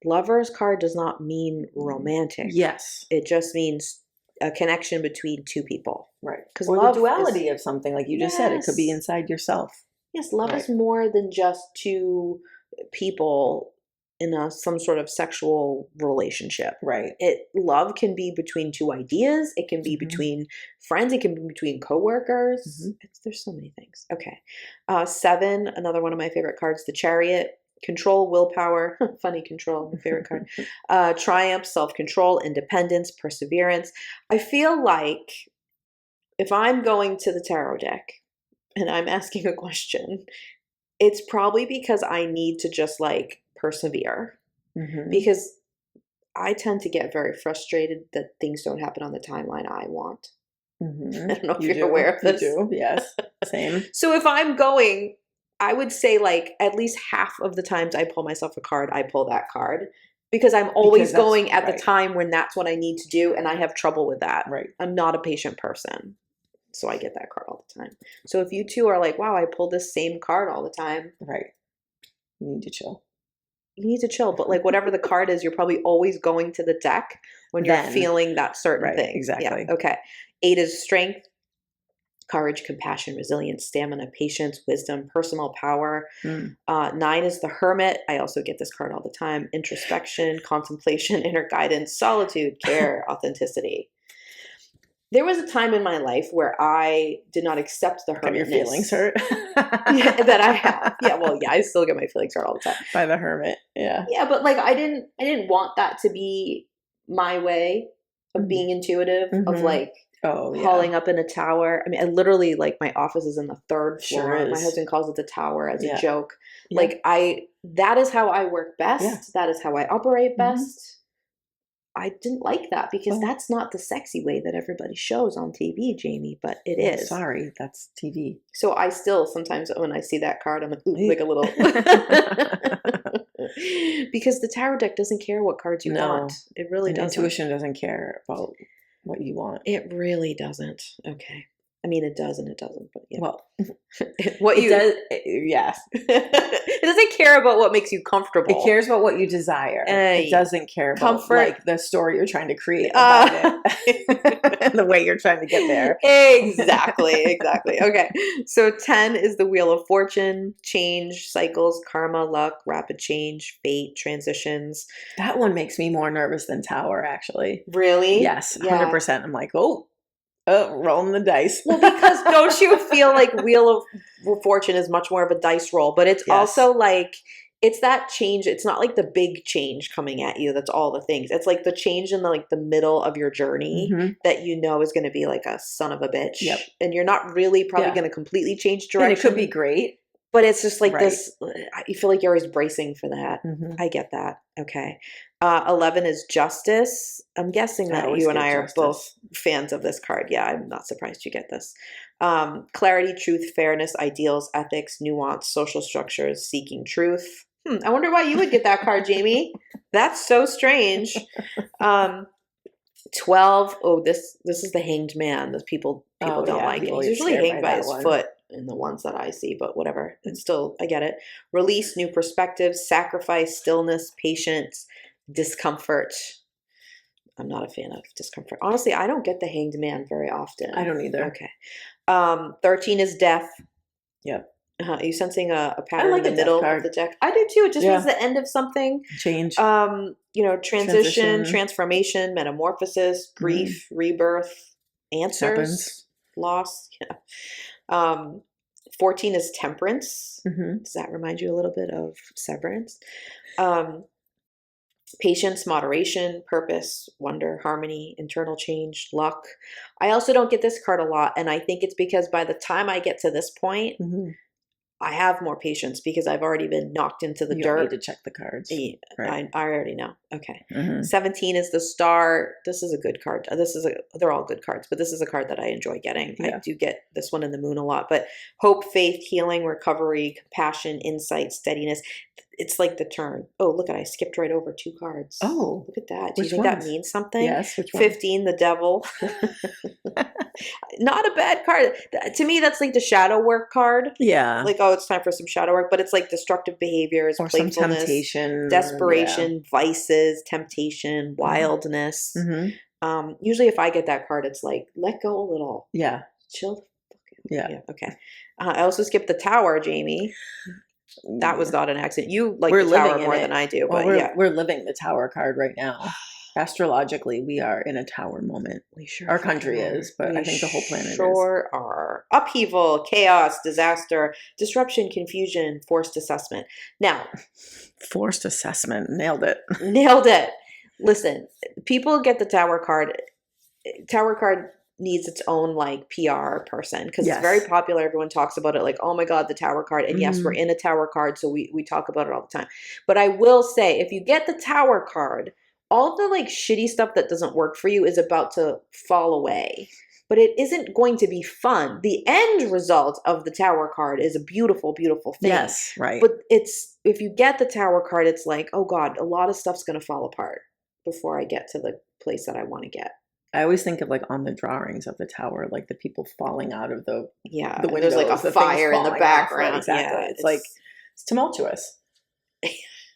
Lovers card does not mean romantic. Yes. It just means a connection between two people. Right. Because love, the duality of something, like you just said, it could be inside yourself. Yes, love is more than just two people in some sort of sexual relationship. Right. Love can be between two ideas. It can be between friends. It can be between coworkers. There's so many things. Okay. 7, another one of my favorite cards, the Chariot. Control, willpower, funny control, my favorite card. Triumph, self-control, independence, perseverance. I feel like if I'm going to the tarot deck and I'm asking a question, it's probably because I need to just like persevere. Because I tend to get very frustrated that things don't happen on the timeline I want. I don't know if you're aware of this. You do, yes. Same. So if I'm going, I would say like at least half of the times I pull myself a card, I pull that card. Because I'm always going at the time when that's what I need to do, and I have trouble with that. Right. I'm not a patient person. So I get that card all the time. So if you two are like, wow, I pull this same card all the time. Right. You need to chill. You need to chill. But like whatever the card is, you're probably always going to the deck when you're feeling that certain thing. Exactly. Yeah, okay. 8 is strength, courage, compassion, resilience, stamina, patience, wisdom, personal power. 9 is the Hermit. I also get this card all the time. Introspection, contemplation, inner guidance, solitude, care, authenticity. There was a time in my life where I did not accept the hermitness. Your feelings hurt? That I have. Yeah, well, yeah, I still get my feelings hurt all the time. By the hermit, yeah. Yeah, but like I didn't want that to be my way of being intuitive, of like hauling up in a tower. I mean, I literally, like, my office is in the 3rd floor. Sure is. My husband calls it the tower as a joke. Yeah. Like, that is how I work best. Yeah. That is how I operate best. I didn't like that because that's not the sexy way that everybody shows on TV, Jamie, but it is. Sorry, that's TV. So I still, sometimes when I see that card, I'm like, ooh, like a little. Because the tarot deck doesn't care what cards you want. It really doesn't. Intuition doesn't care about what you want. It really doesn't. Okay. I mean, it does and it doesn't, but yeah. Well, what it does, yes. It doesn't care about what makes you comfortable. It cares about what you desire. It doesn't care about comfort, like the story you're trying to create about it and the way you're trying to get there. Exactly. Okay. So 10 is the Wheel of Fortune, change, cycles, karma, luck, rapid change, fate, transitions. That one makes me more nervous than Tower, actually. Really? Yes, 100%. I'm like, rolling the dice. Well, because don't you feel like Wheel of Fortune is much more of a dice roll, but it's also like, it's that change. It's not like the big change coming at you. That's all the things. It's like the change in the middle of your journey that you know is going to be like a son of a bitch. Yep. And you're not really probably going to completely change direction. And it could be great. But it's just like this, you feel like you're always bracing for that. I get that. Okay. 11 is Justice. I'm guessing that you and I are both fans of this card. Yeah, I'm not surprised you get this. Clarity, truth, fairness, ideals, ethics, nuance, social structures, seeking truth. I wonder why you would get that card, Jamie. That's so strange. 12. Oh, this is the Hanged Man. The people don't like it. He's usually hanged by his foot in the ones that I see, but whatever. It's still, I get it. Release, new perspectives, sacrifice, stillness, patience, discomfort. I'm not a fan of discomfort. Honestly, I don't get the Hanged Man very often. I don't either. Okay. 13 is death. Yep. Are you sensing a pattern in the middle of the deck? I do too. It just means the end of something. Change. Transition, transformation, metamorphosis, grief, rebirth, answers, loss. Um, 14 is temperance. Mm-hmm. Does that remind you a little bit of severance? Um, Patience, moderation, purpose, wonder, harmony, internal change, luck. I also don't get this card a lot, and I think it's because by the time I get to this point, Mm-hmm. I have more patience because I've already been knocked into the You don't dirt. need to check the cards. I already know. Okay. Mm-hmm. 17 is the star. This is a good card. They're all good cards, but this is a card that I enjoy getting. Yeah. I do get this one in the moon a lot, but hope, faith, healing, recovery, compassion, insight, steadiness. It's like the turn. Oh, look at, I skipped right over 2 cards. Oh, look at that. Do you which think ones? that means something? Yes, which one? 15, the devil. Not a bad card. To me, that's like the shadow work card. Yeah. Like, oh, it's time for some shadow work, but it's like destructive behaviors, or some playfulness, temptation, desperation, vices, temptation, wildness. Mm-hmm. Usually if I get that card, it's like, let go a little. Yeah. Chill the fuck out. Yeah. Okay. I also skipped the tower, Jamie. That was not an accident. You like We're the tower living more in it. than I do, Well, but we're living the tower card right now. Astrologically, we are in a tower moment. We sure Our country are. is, but I think the whole planet sure are. Upheaval, chaos, disaster, disruption, confusion, forced assessment. Now, forced assessment. Nailed it. Nailed it. Listen, people get the tower card. Tower card needs its own like PR person because Yes. it's very popular. Everyone talks about it like, oh my God, the tower card. And yes, we're in a tower card, so we talk about it all the time. But I will say, if you get the tower card, all the like shitty stuff that doesn't work for you is about to fall away. But it isn't going to be fun. The end result of the tower card is a beautiful, beautiful thing. Yes, right. But it's, if you get the tower card, it's like, oh God, a lot of stuff's going to fall apart before I get to the place that I want to get. I always think of like on the drawings of the tower, like the people falling out of the windows. There's like a fire in the background. Right, exactly. Yeah, it's like, it's tumultuous.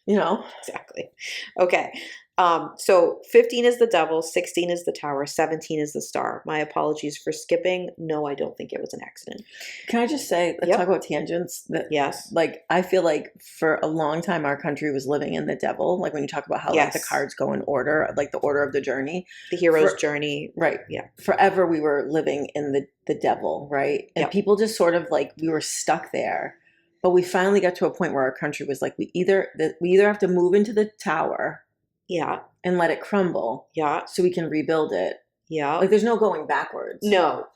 You know? Exactly. Okay. So 15 is the devil, 16 is the tower, 17 is the star. My apologies for skipping. No, I don't think it was an accident. Can I just say, let's talk about tangents. Yes. Like, I feel like for a long time, our country was living in the devil. Like when you talk about how like the cards go in order, like the order of the journey. The hero's journey. Right. Yeah. Forever we were living in the devil, right? And people just sort of like, we were stuck there. But we finally got to a point where our country was like, we either have to move into the tower. Yeah. And let it crumble. Yeah. So we can rebuild it. Yeah. Like there's no going backwards. No.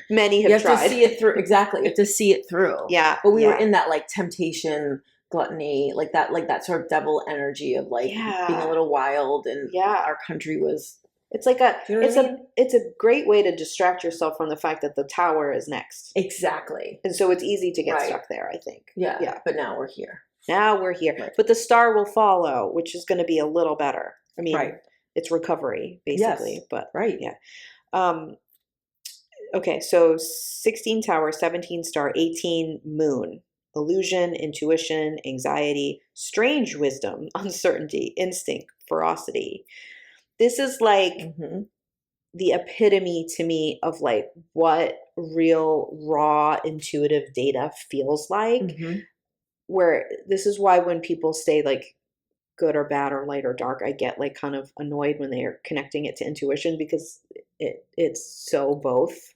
Many have tried. You have to see it through. Exactly. You have to see it through. Yeah. But we were in that like temptation, gluttony, like that sort of devil energy of like being a little wild, and our country was. It's like it's a great way to distract yourself from the fact that the tower is next. Exactly. And so it's easy to get stuck there, I think. Yeah. Yeah. But now we're here. Now we're here. Right. But the star will follow, which is going to be a little better. I mean, it's recovery, basically. Yes. But yeah. Okay, so 16 tower, 17 star, 18 moon. Illusion, intuition, anxiety, strange wisdom, uncertainty, instinct, ferocity. This is like the epitome to me of like what real raw intuitive data feels like. Where this is why when people say like good or bad or light or dark, I get like kind of annoyed when they are connecting it to intuition, because it's so both.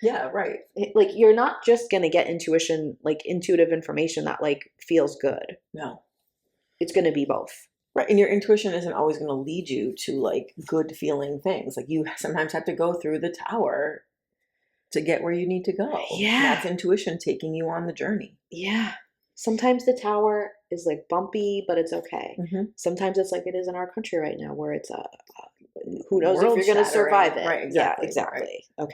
Yeah, right. Like you're not just going to get intuition, like intuitive information that like feels good. No. It's going to be both. Right. And your intuition isn't always going to lead you to like good feeling things. Like you sometimes have to go through the tower to get where you need to go. Yeah. And that's intuition taking you on the journey. Yeah. Sometimes the tower is like bumpy, but it's okay. Sometimes it's like it is in our country right now, where it's who knows if you're going to survive it. Right, exactly. Yeah, exactly. Right.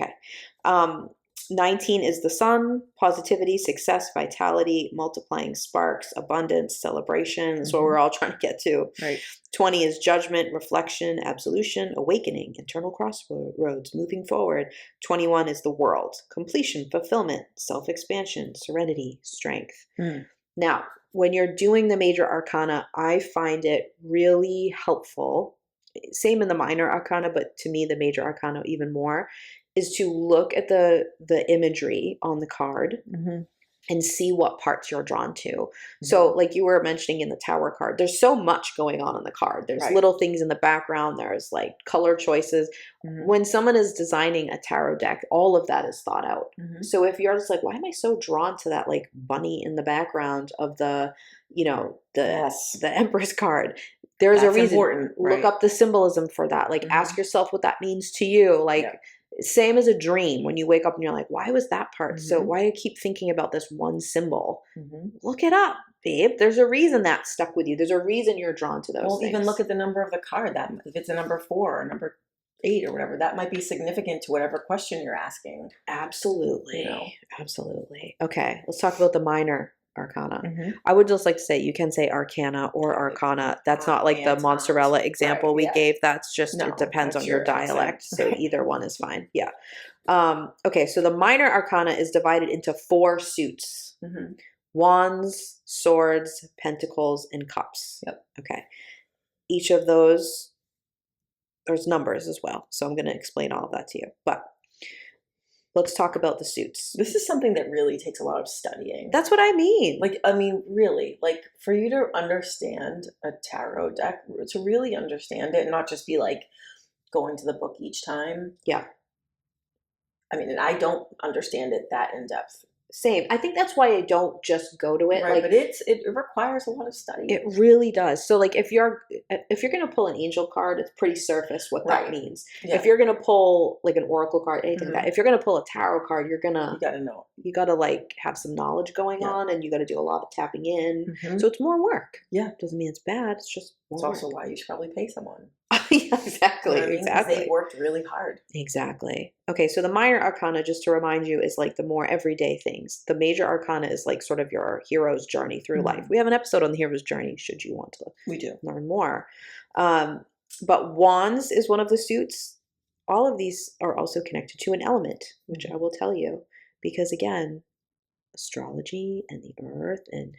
Okay. 19 is the sun, positivity, success, vitality, multiplying sparks, abundance, celebration. That's what we're all trying to get to. Right. 20 is judgment, reflection, absolution, awakening, internal crossroads, moving forward. 21 is the world, completion, fulfillment, self-expansion, serenity, strength. Now, when you're doing the major arcana, I find it really helpful. Same in the minor arcana, but to me, the major arcana even more, is to look at the imagery on the card. and see what parts you're drawn to. So like you were mentioning in the Tower card, there's so much going on in the card. There's little things in the background. There's like color choices. When someone is designing a tarot deck, all of that is thought out. So if you're just like, why am I so drawn to that like bunny in the background of the, you know, the Empress card? There's a reason. Important, Look up the symbolism for that. Like ask yourself what that means to you. Like same as a dream. When you wake up and you're like, why was that part? So why do you keep thinking about this one symbol? Look it up, babe. There's a reason that stuck with you. There's a reason you're drawn to those things. Even look at the number of the card. That if it's a number 4 or number 8 or whatever, that might be significant to whatever question you're asking. Absolutely. You know? Absolutely. Okay. Let's talk about the minor arcana. I would just like to say, you can say arcana or arcana. That's not like the mozzarella example we gave. That's just, it depends on your dialect. So either one is fine. Yeah. Okay. So the minor arcana is divided into 4 suits. Wands, swords, pentacles, and cups. Okay. Each of those, there's numbers as well. So I'm going to explain all of that to you. But let's talk about the suits. This is something that really takes a lot of studying. That's what I mean. Like, I mean, really, like for you to understand a tarot deck, to really understand it, and not just be like going to the book each time. Yeah. I mean, and I don't understand it that in depth. Same. I think that's why I don't just go to it. Right, like, but it requires a lot of study. It really does. So like if you're going to pull an angel card, it's pretty surface what that means. If you're going to pull like an oracle card, anything like that. If you're going to pull a tarot card, you got to know. You got to like have some knowledge going on, and you got to do a lot of tapping in. So it's more work. Yeah. Doesn't mean it's bad. It's just it's also why you should probably pay someone. Yeah, exactly. You know what I mean? Exactly. They worked really hard. Exactly. Okay, so the minor arcana, just to remind you, is like the more everyday things. The major arcana is like sort of your hero's journey through life. We have an episode on the hero's journey, should you want to learn more. But wands is one of the suits. All of these are also connected to an element, which I will tell you, because again, astrology and the earth and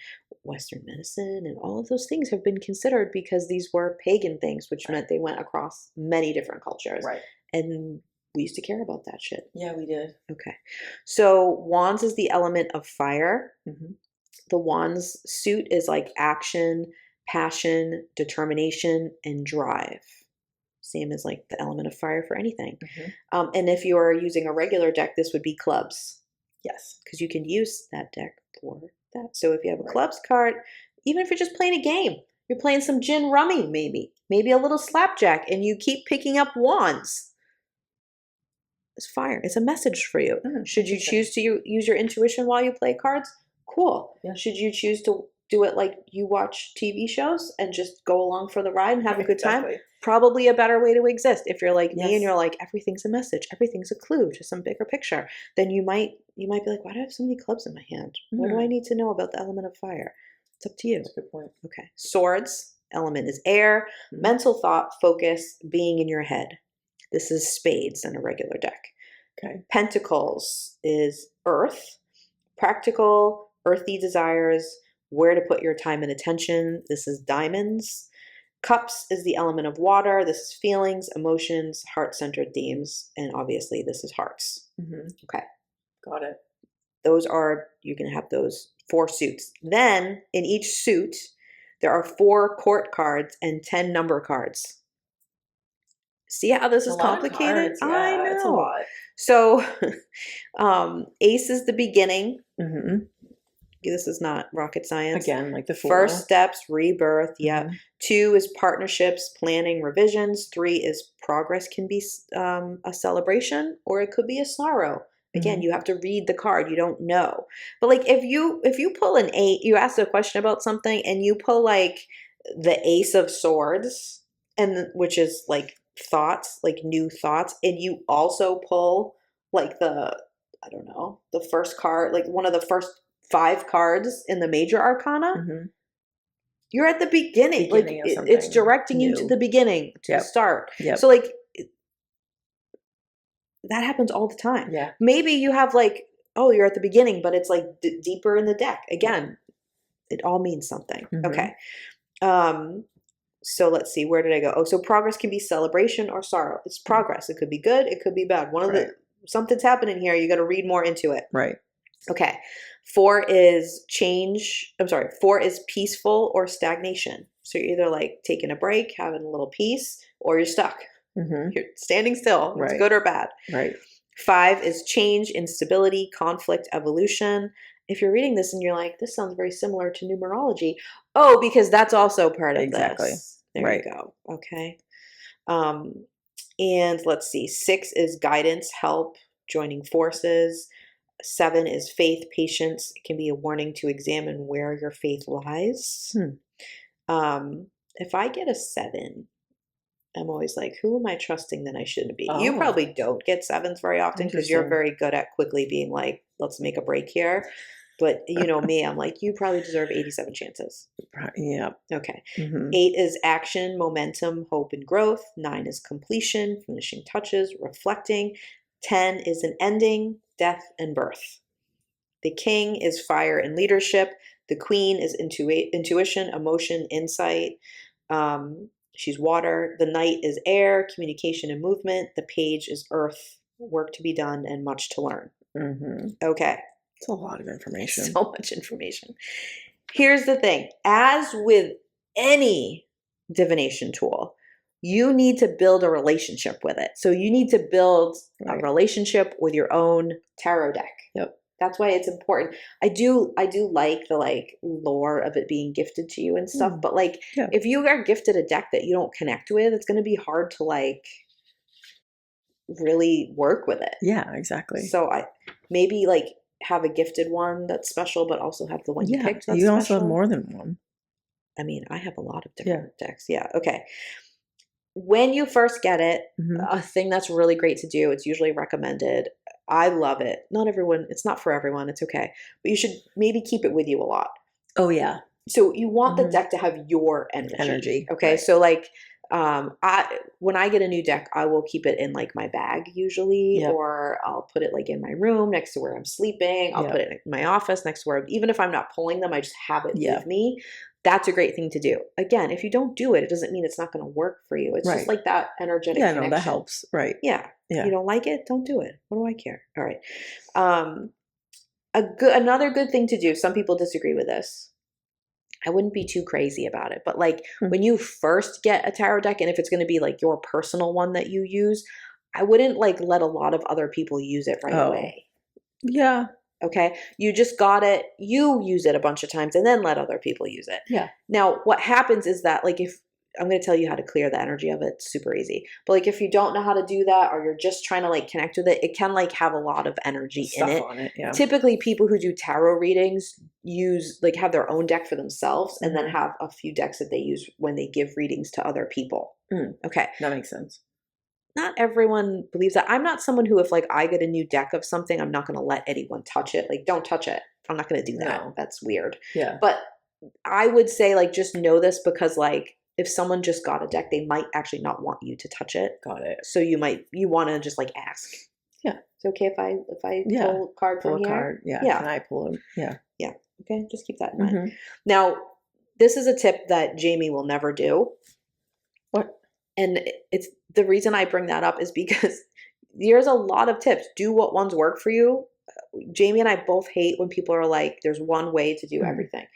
Western medicine and all of those things have been considered because these were pagan things, which meant they went across many different cultures. Right. And we used to care about that shit. Yeah, we did. Okay. So wands is the element of fire. The wands suit is like action, passion, determination, and drive. Same as like the element of fire for anything. And if you are using a regular deck, this would be clubs. Yes. Because you can use that deck for that. So if you have a clubs card, even if you're just playing a game, you're playing some gin rummy, maybe a little slapjack, and you keep picking up wands. It's fire. It's a message for you. Should you choose to use your intuition while you play cards? Cool. Yeah. Should you choose to do it like you watch TV shows and just go along for the ride and have a good time? Probably a better way to exist. If you're like me and you're like, everything's a message, everything's a clue to some bigger picture, then you might be like, why do I have so many clubs in my hand? What do I need to know about the element of fire? It's up to you. That's a good point. Okay. Swords, element is air, mental thought, focus, being in your head. This is spades in a regular deck. Okay. Pentacles is earth, practical, earthy desires, where to put your time and attention. This is diamonds. Cups is the element of water. This is feelings, emotions, heart-centered themes. And obviously this is hearts. Okay. Got it. Those are, you can have those 4 suits. Then in each suit, there are 4 court cards and 10 number cards. See how this is complicated? Yeah, I know. It's a lot. So ace is the beginning. This is not rocket science. Again, like the 4. First steps, rebirth. Yeah. 2 is partnerships, planning, revisions. 3 is progress, can be a celebration, or it could be a sorrow. Again, you have to read the card. You don't know. But like if you pull an 8, you ask a question about something and you pull like the Ace of Swords, and which is like thoughts, like new thoughts, and you also pull like the first card, like one of the first 5 cards in the major arcana, you're at the beginning. Like it's directing you to the beginning, to the start. So like that happens all the time. Yeah. Maybe you have like, oh, you're at the beginning, but it's like deeper in the deck. Again, it all means something. Okay. So let's see, where did I go? Oh, so progress can be celebration or sorrow. It's progress. It could be good. It could be bad. Something's happening here. You got to read more into it. Right. Okay. 4 is change. I'm sorry. 4 is peaceful or stagnation. So you're either like taking a break, having a little peace, or you're stuck. You're standing still. It's good or bad. Right. 5 is change, instability, conflict, evolution. If you're reading this and you're like, this sounds very similar to numerology. Oh, because that's also part of this. There you go. Okay. And let's see. 6 is guidance, help, joining forces. 7 is faith, patience. It can be a warning to examine where your faith lies. If I get a 7, I'm always like, who am I trusting that I shouldn't be? You probably don't get 7s very often because you're very good at quickly being like, let's make a break here. But you know me, I'm like, you probably deserve 87 chances. Yeah. Okay. 8 is action, momentum, hope, and growth. 9 is completion, finishing touches, reflecting. 10 is an ending, death, and birth. The king is fire and leadership. The queen is intuition, emotion, insight. She's water. The knight is air, communication and movement. The page is earth, work to be done and much to learn. Okay. It's a lot of information. So much information. Here's the thing. As with any divination tool, you need to build a relationship with it. So you need to build a relationship with your own tarot deck. Yep. That's why it's important. I do like the like lore of it being gifted to you and stuff, but like if you are gifted a deck that you don't connect with, it's going to be hard to like really work with it. Yeah, exactly. So I maybe like have a gifted one that's special, but also have the one you picked that's you special. also have more than one. I mean, I have a lot of different decks. Yeah. Okay. When you first get it, a thing that's really great to do, it's usually recommended. I love it. Not everyone, it's not for everyone. It's okay. But you should maybe keep it with you a lot. Oh, yeah. So you want the deck to have your energy. Okay. Right. So like, when I get a new deck, I will keep it in like my bag usually, or I'll put it like in my room next to where I'm sleeping. I'll put it in my office next to where, even if I'm not pulling them, I just have it with me. That's a great thing to do. Again, if you don't do it, it doesn't mean it's not going to work for you. It's just like that energetic connection. No, that helps. Right. Yeah. You don't like it? Don't do it. What do I care? All right. Another good thing to do, some people disagree with this. I wouldn't be too crazy about it. But like when you first get a tarot deck, and if it's going to be like your personal one that you use, I wouldn't like let a lot of other people use it right away. Yeah. Okay. You just got it. You use it a bunch of times and then let other people use it. Yeah. Now what happens is that like if I'm going to tell you how to clear the energy of it, it's super easy. But like if you don't know how to do that, or you're just trying to like connect with it, it can like have a lot of energy in it. On it. Yeah. Typically people who do tarot readings use like have their own deck for themselves and then have a few decks that they use when they give readings to other people. Okay. That makes sense. Not everyone believes that. I'm not someone who, if like I get a new deck of something, I'm not going to let anyone touch it. Like, don't touch it. I'm not going to do that. No. That's weird. Yeah. But I would say like, just know this, because like if someone just got a deck, they might actually not want you to touch it. Got it. So you want to just like ask. Yeah. It's okay if I pull a card from here? Card. Yeah. Can I pull them? Yeah. Yeah. Okay. Just keep that in mind. Now, this is a tip that Jamie will never do. What? And it's the reason I bring that up is because there's a lot of tips. Do what ones work for you. Jamie and I both hate when people are like, there's one way to do everything.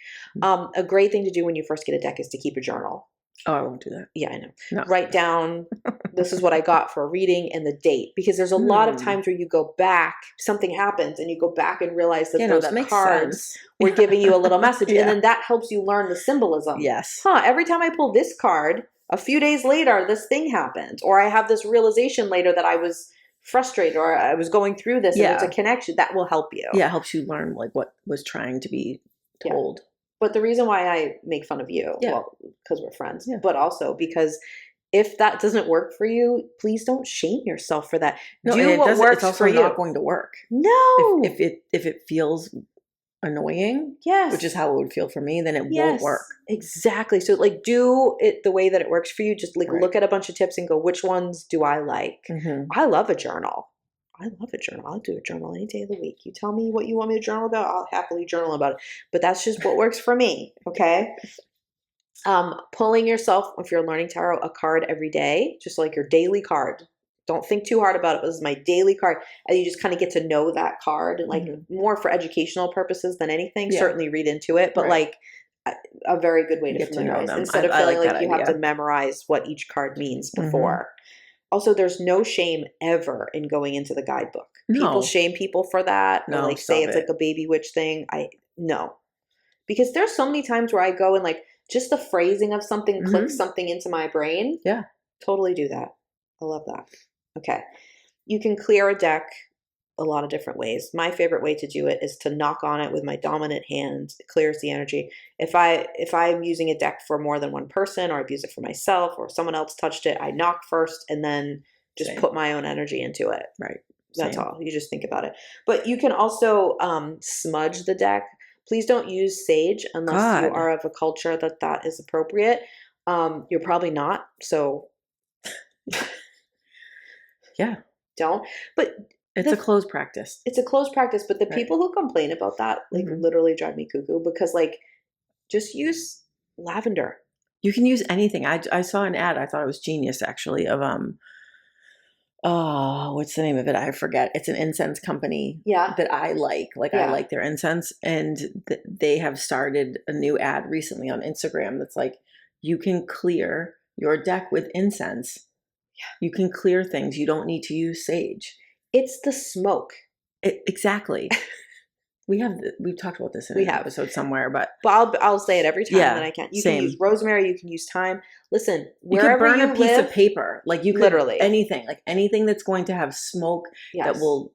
A great thing to do when you first get a deck is to keep a journal. Oh, I won't do that. Yeah, I know. No. Write down, this is what I got for a reading and the date. Because there's a lot of times where you go back, something happens, and you go back and realize that those cards were giving you a little message. And then that helps you learn the symbolism. Yes. Every time I pull this card, a few days later, this thing happened. Or I have this realization later that I was frustrated, or I was going through this, and it's a connection. That will help you. Yeah, it helps you learn like what was trying to be told. Yeah. But the reason why I make fun of you, well, because we're friends, but also because if that doesn't work for you, please don't shame yourself for that. No, do what works it's also for you. not going to work. No. If it feels annoying, which is how it would feel for me, then it won't work. Exactly. So like do it the way that it works for you. Just like look at a bunch of tips and go, which ones do I like? I love a journal. I'll do a journal any day of the week. You tell me what you want me to journal about, I'll happily journal about it. But that's just what works for me. Okay. Pulling yourself, if you're learning tarot, a card every day, just like your daily card. Don't think too hard about it. This is my daily card. And you just kind of get to know that card, and like more for educational purposes than anything. Yeah. Certainly read into it, but like a very good way to Get familiarize to know them. instead of feeling like like you have to memorize what each card means before. Also, there's no shame ever in going into the guidebook. People shame people for that. Or like say it's like a baby witch thing. No. Because there's so many times where I go and like just the phrasing of something clicks something into my brain. Yeah. Totally do that. I love that. Okay. You can clear a deck a lot of different ways. My favorite way to do it is to knock on it with my dominant hand. It clears the energy. If I'm using a deck for more than one person, or I've used it for myself, or someone else touched it, I knock first and then just put my own energy into it. Right. That's all. You just think about it. But you can also smudge the deck. Please don't use sage unless you are of a culture that is appropriate. You're probably not. So yeah, don't. But it's a closed practice. It's a closed practice. But the people who complain about that like literally drive me cuckoo, because like just use lavender. You can use anything. I saw an ad. I thought it was genius actually of what's the name of it? I forget. It's an incense company that I like. I like their incense, and they have started a new ad recently on Instagram that's like, you can clear your deck with incense. Yeah. You can clear things. You don't need to use sage. It's the smoke. Exactly. We've talked about this in an episode somewhere, but I'll say it every time that I can. You can use rosemary. You can use thyme. Listen, wherever you could burn a piece of paper, like you could literally anything that's going to have smoke that will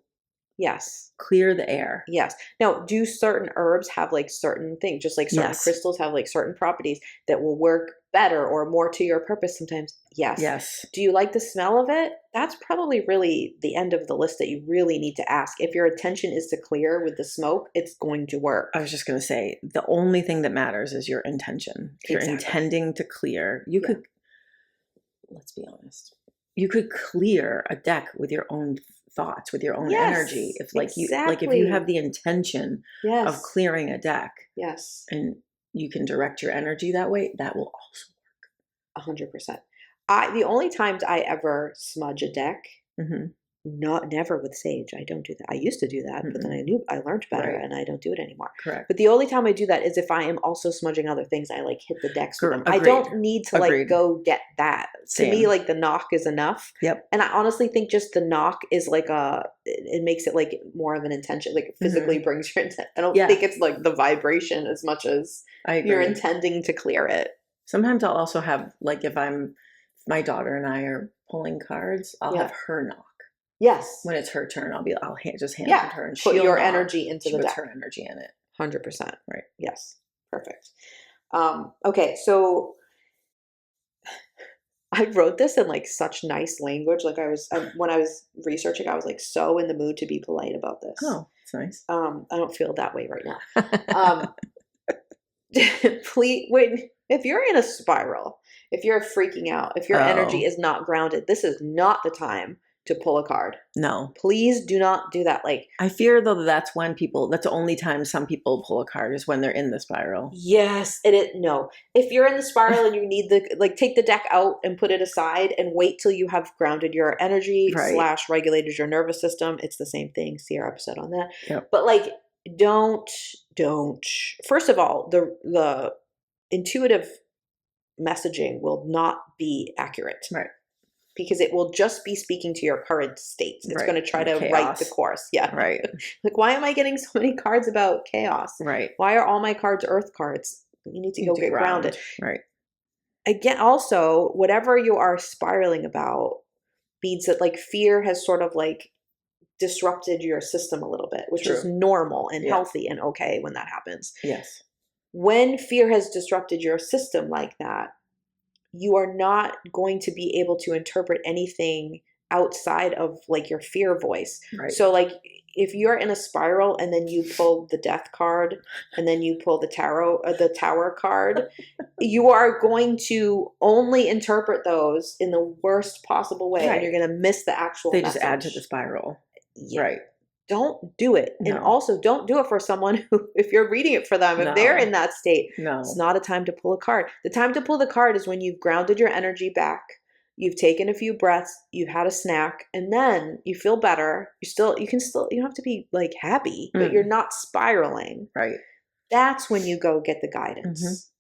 clear the air. Yes. Now, do certain herbs have like certain things, just like certain crystals have like certain properties that will work better or more to your purpose sometimes? Yes. Do you like the smell of it? That's probably really the end of the list that you really need to ask. If your intention is to clear with the smoke, it's going to work. I was just going to say, the only thing that matters is your intention. If you're intending to clear, you could, let's be honest, you could clear a deck with your own thoughts, with your own energy. If if you have the intention of clearing a deck, and you can direct your energy that way, that will also work. 100%. The only times I ever smudge a deck, never with sage. I don't do that. I used to do that, but then I learned better, and I don't do it anymore. Correct. But the only time I do that is if I am also smudging other things. I like hit the decks with them. I don't need to like go get that. To me, like the knock is enough. Yep. And I honestly think just the knock is like it makes it like more of an intention. Like it physically brings your intent. I don't think it's like the vibration as much as you're intending to clear it. Sometimes I'll also have like if my daughter and I are pulling cards, I'll have her knock. Yes. When it's her turn, I'll just hand it to her, and put your energy into the deck. Put her energy in it. 100%. Right. Yes. Perfect. Okay. So I wrote this in like such nice language. Like when I was researching, I was like so in the mood to be polite about this. Oh, that's nice. I don't feel that way right now. Please, if you're in a spiral, if you're freaking out, if your energy is not grounded, this is not the time to pull a card. No. Please do not do that. Like, I fear though that's the only time some people pull a card is when they're in the spiral. Yes. No. If you're in the spiral and you need take the deck out and put it aside and wait till you have grounded your energy / regulated your nervous system. It's the same thing. See our episode on that. Yep. But like, don't, first of all, the intuitive messaging will not be accurate. Right. Because it will just be speaking to your current state. It's going to try to write the course. Yeah. Right. Like, why am I getting so many cards about chaos? Right. Why are all my cards earth cards? You need to go get grounded. Right. Again, also, whatever you are spiraling about means that like fear has sort of like disrupted your system a little bit, which is normal and healthy and okay when that happens. Yes. When fear has disrupted your system like that, you are not going to be able to interpret anything outside of like your fear voice. Right. So like if you're in a spiral and then you pull the death card and then you pull the tower card, you are going to only interpret those in the worst possible way. And you're going to miss the actual message. Just add to the spiral. Yeah. Right. Don't do it. No. And also don't do it for someone who, if you're reading it for them, if they're in that state, no. It's not a time to pull a card. The time to pull the card is when you've grounded your energy back. you've taken a few breaths, you've had a snack, and then you feel better. You don't have to be like happy, but you're not spiraling. Right. That's when you go get the guidance.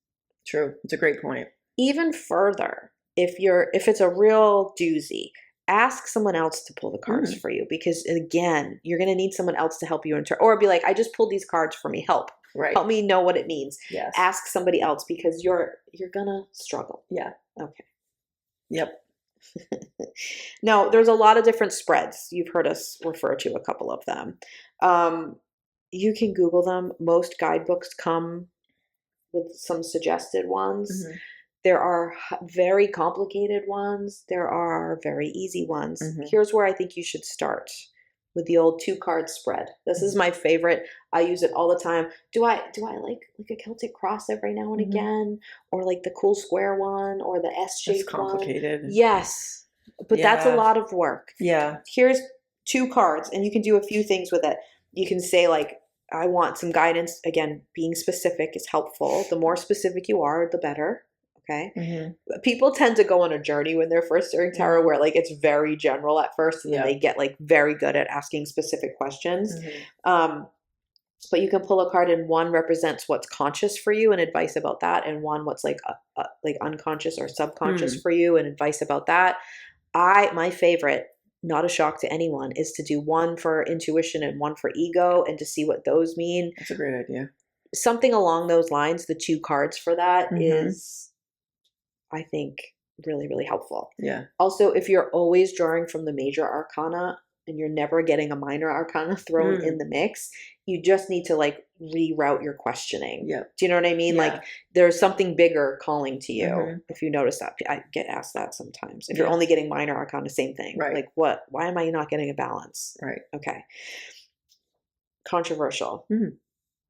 True. It's a great point. Even further, if it's a real doozy, ask someone else to pull the cards for you, because again, you're going to need someone else to help you or be like, I just pulled these cards for me. Help me know what it means. Yes. Ask somebody else, because you're going to struggle. Yeah. Okay. Yep. Now, there's a lot of different spreads. You've heard us refer to a couple of them. You can Google them. Most guidebooks come with some suggested ones. There are very complicated ones. There are very easy ones. Here's where I think you should start, with the old 2-card spread. This is my favorite. I use it all the time. Do I like a Celtic cross every now and again, or like the cool square one, or the S-shaped one? It's complicated. Yes, but that's a lot of work. Yeah. Here's 2 cards, and you can do a few things with it. You can say like, I want some guidance. Again, being specific is helpful. The more specific you are, the better. Okay. People tend to go on a journey when they're first starting tarot, where like it's very general at first, and then they get like very good at asking specific questions. But you can pull a card, and one represents what's conscious for you and advice about that, and one what's like unconscious or subconscious for you and advice about that. My favorite, not a shock to anyone, is to do one for intuition and one for ego, and to see what those mean. That's a great idea. Something along those lines. The 2 cards for that is, I think, really, really helpful. Yeah. Also, if you're always drawing from the major arcana and you're never getting a minor arcana thrown in the mix, you just need to like reroute your questioning. Yeah. Do you know what I mean? Like there's something bigger calling to you. If you notice that, I get asked that sometimes. If you're only getting minor arcana, same thing. Right. Like why am I not getting a balance? Right. Okay. Controversial.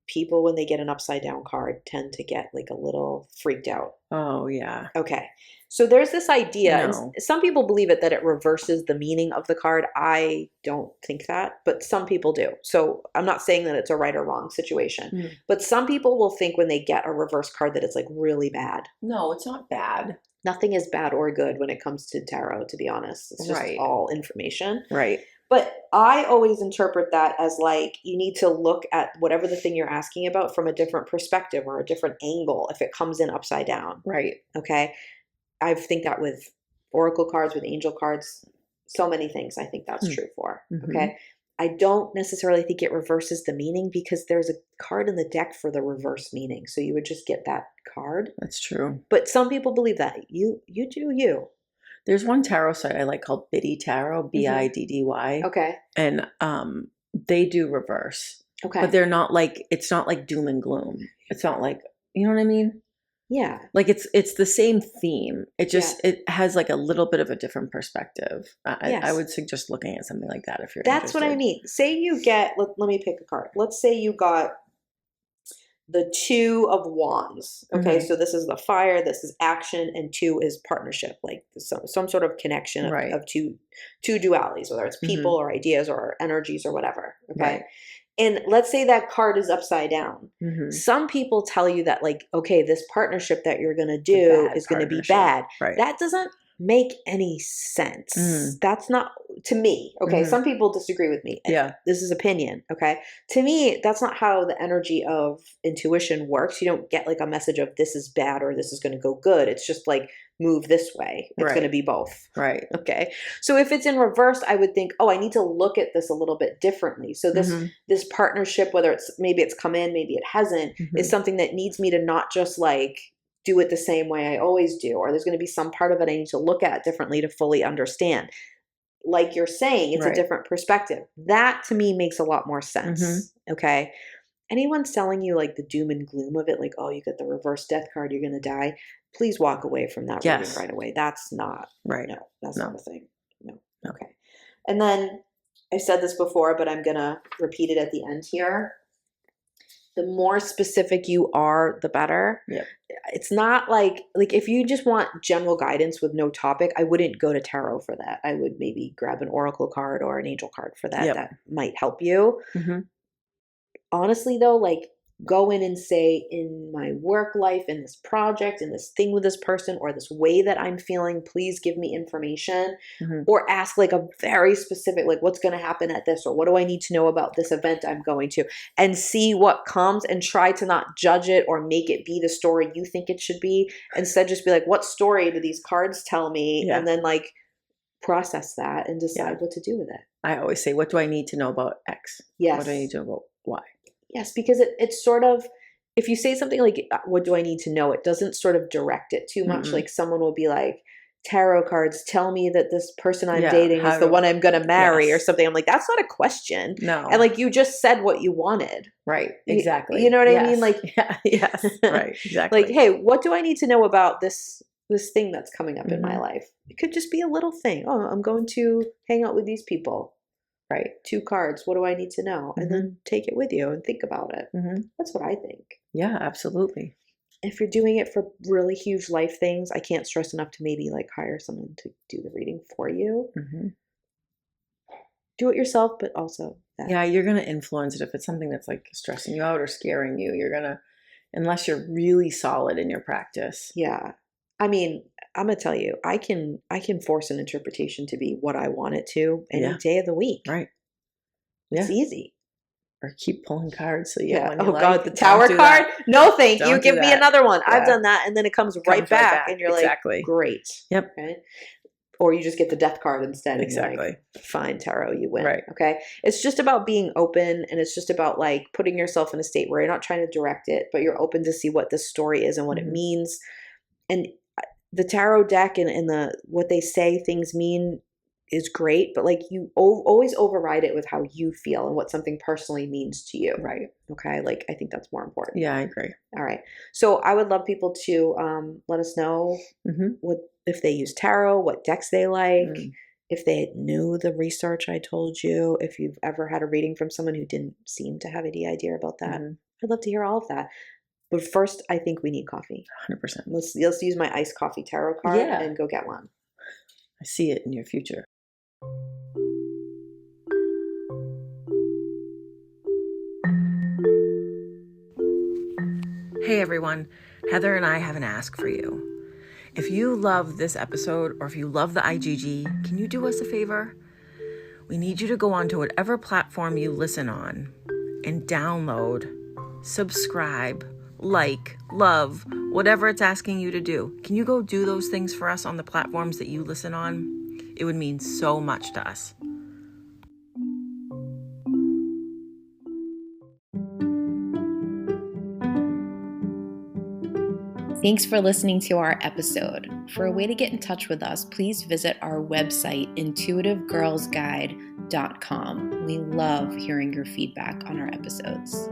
People, when they get an upside down card, tend to get like a little freaked out. Oh, yeah. Okay. So there's this idea, and some people believe it, that it reverses the meaning of the card. I don't think that, but some people do. So I'm not saying that it's a right or wrong situation, but some people will think when they get a reverse card that it's like really bad. No, it's not bad. Nothing is bad or good when it comes to tarot, to be honest. It's just all information. Right. But I always interpret that as like, you need to look at whatever the thing you're asking about from a different perspective or a different angle if it comes in upside down. Right. Okay. I think that with oracle cards, with angel cards, so many things I think that's true for. Okay. I don't necessarily think it reverses the meaning, because there's a card in the deck for the reverse meaning. So you would just get that card. That's true. But some people believe that. You do you. There's one tarot site I like called Biddy Tarot, Biddy. Okay. And they do reverse. Okay. But they're not like, it's not like doom and gloom. It's not like, you know what I mean? Yeah. Like it's the same theme. It just, it has like a little bit of a different perspective. I would suggest looking at something like that if you're That's interested. what I mean. Say you get, let me pick a card. Let's say you got the 2 of Wands. Okay, so this is the fire, this is action, and 2 is partnership, like some sort of connection of two dualities, whether it's people or ideas or energies or whatever. Okay. Right. And let's say that card is upside down. Some people tell you that like, okay, this partnership that you're going to do is going to be bad. Right. That doesn't make any sense. That's not, to me. Okay. Some people disagree with me. Yeah. This is opinion. Okay. To me, that's not how the energy of intuition works. You don't get like a message of this is bad or this is going to go good. It's just like, move this way. It's going to be both. Right. Okay. So if it's in reverse, I would think, oh, I need to look at this a little bit differently. So this partnership, whether maybe it's come in, maybe it hasn't, is something that needs me to not just like do it the same way I always do, or there's going to be some part of it I need to look at differently to fully understand. Like you're saying, it's a different perspective. That to me makes a lot more sense. Okay. Anyone selling you like the doom and gloom of it, like, oh, you get the reverse death card, you're going to die. Please walk away from that reading right away. That's not, no, that's not a thing. No. Okay. And then I've said this before, but I'm going to repeat it at the end here. The more specific you are, the better. Yep. It's not like if you just want general guidance with no topic, I wouldn't go to tarot for that. I would maybe grab an oracle card or an angel card for that. That might help you. Honestly though, like go in and say, in my work life, in this project, in this thing with this person, or this way that I'm feeling, please give me information. Or ask like a very specific, like what's going to happen at this, or what do I need to know about this event I'm going to, and see what comes, and try to not judge it or make it be the story you think it should be. Instead, just be like, what story do these cards tell me? And then like process that and decide what to do with it. I always say, what do I need to know about X? Yes. What do I need to know about Y? Yes, because it's sort of, if you say something like, what do I need to know? It doesn't sort of direct it too much. Like someone will be like, tarot cards tell me that this person I'm dating is the one I'm going to marry or something. I'm like, that's not a question. No. And like, you just said what you wanted. Right. Exactly. You know what I mean? Like, yes. Right. Exactly. Like, hey, what do I need to know about this thing that's coming up in my life? It could just be a little thing. Oh, I'm going to hang out with these people. Right. 2 cards. What do I need to know? And then take it with you and think about it. That's what I think. Yeah, absolutely. If you're doing it for really huge life things, I can't stress enough to maybe like hire someone to do the reading for you. Do it yourself, but also that. Yeah, you're going to influence it. If it's something that's like stressing you out or scaring you, you're going to, unless you're really solid in your practice. Yeah. I mean, I'm going to tell you, I can force an interpretation to be what I want it to any day of the week. Right. It's easy. Or keep pulling cards. So God, the tower card? No, thank you. Give me another one. I've done that. And then it comes right back. And you're like, great. Yep. Okay. Or you just get the death card instead. Exactly. And like, fine, tarot, you win. Right. Okay. It's just about being open, and it's just about like putting yourself in a state where you're not trying to direct it, but you're open to see what this story is and what it means. And the tarot deck and the what they say things mean is great, but like you always override it with how you feel and what something personally means to you. Right. Okay. Like I think that's more important. Yeah, I agree. All right. So I would love people to let us know what if they use tarot, what decks they like, if they knew the research I told you, if you've ever had a reading from someone who didn't seem to have any idea about that. I'd love to hear all of that. But first, I think we need coffee. 100%. Let's use my iced coffee tarot card and go get one. I see it in your future. Hey everyone, Heather and I have an ask for you. If you love this episode or if you love the IGG, can you do us a favor? We need you to go onto whatever platform you listen on and download, subscribe, like, love, whatever it's asking you to do. Can you go do those things for us on the platforms that you listen on? It would mean so much to us. Thanks for listening to our episode. For a way to get in touch with us, please visit our website, intuitivegirlsguide.com. We love hearing your feedback on our episodes.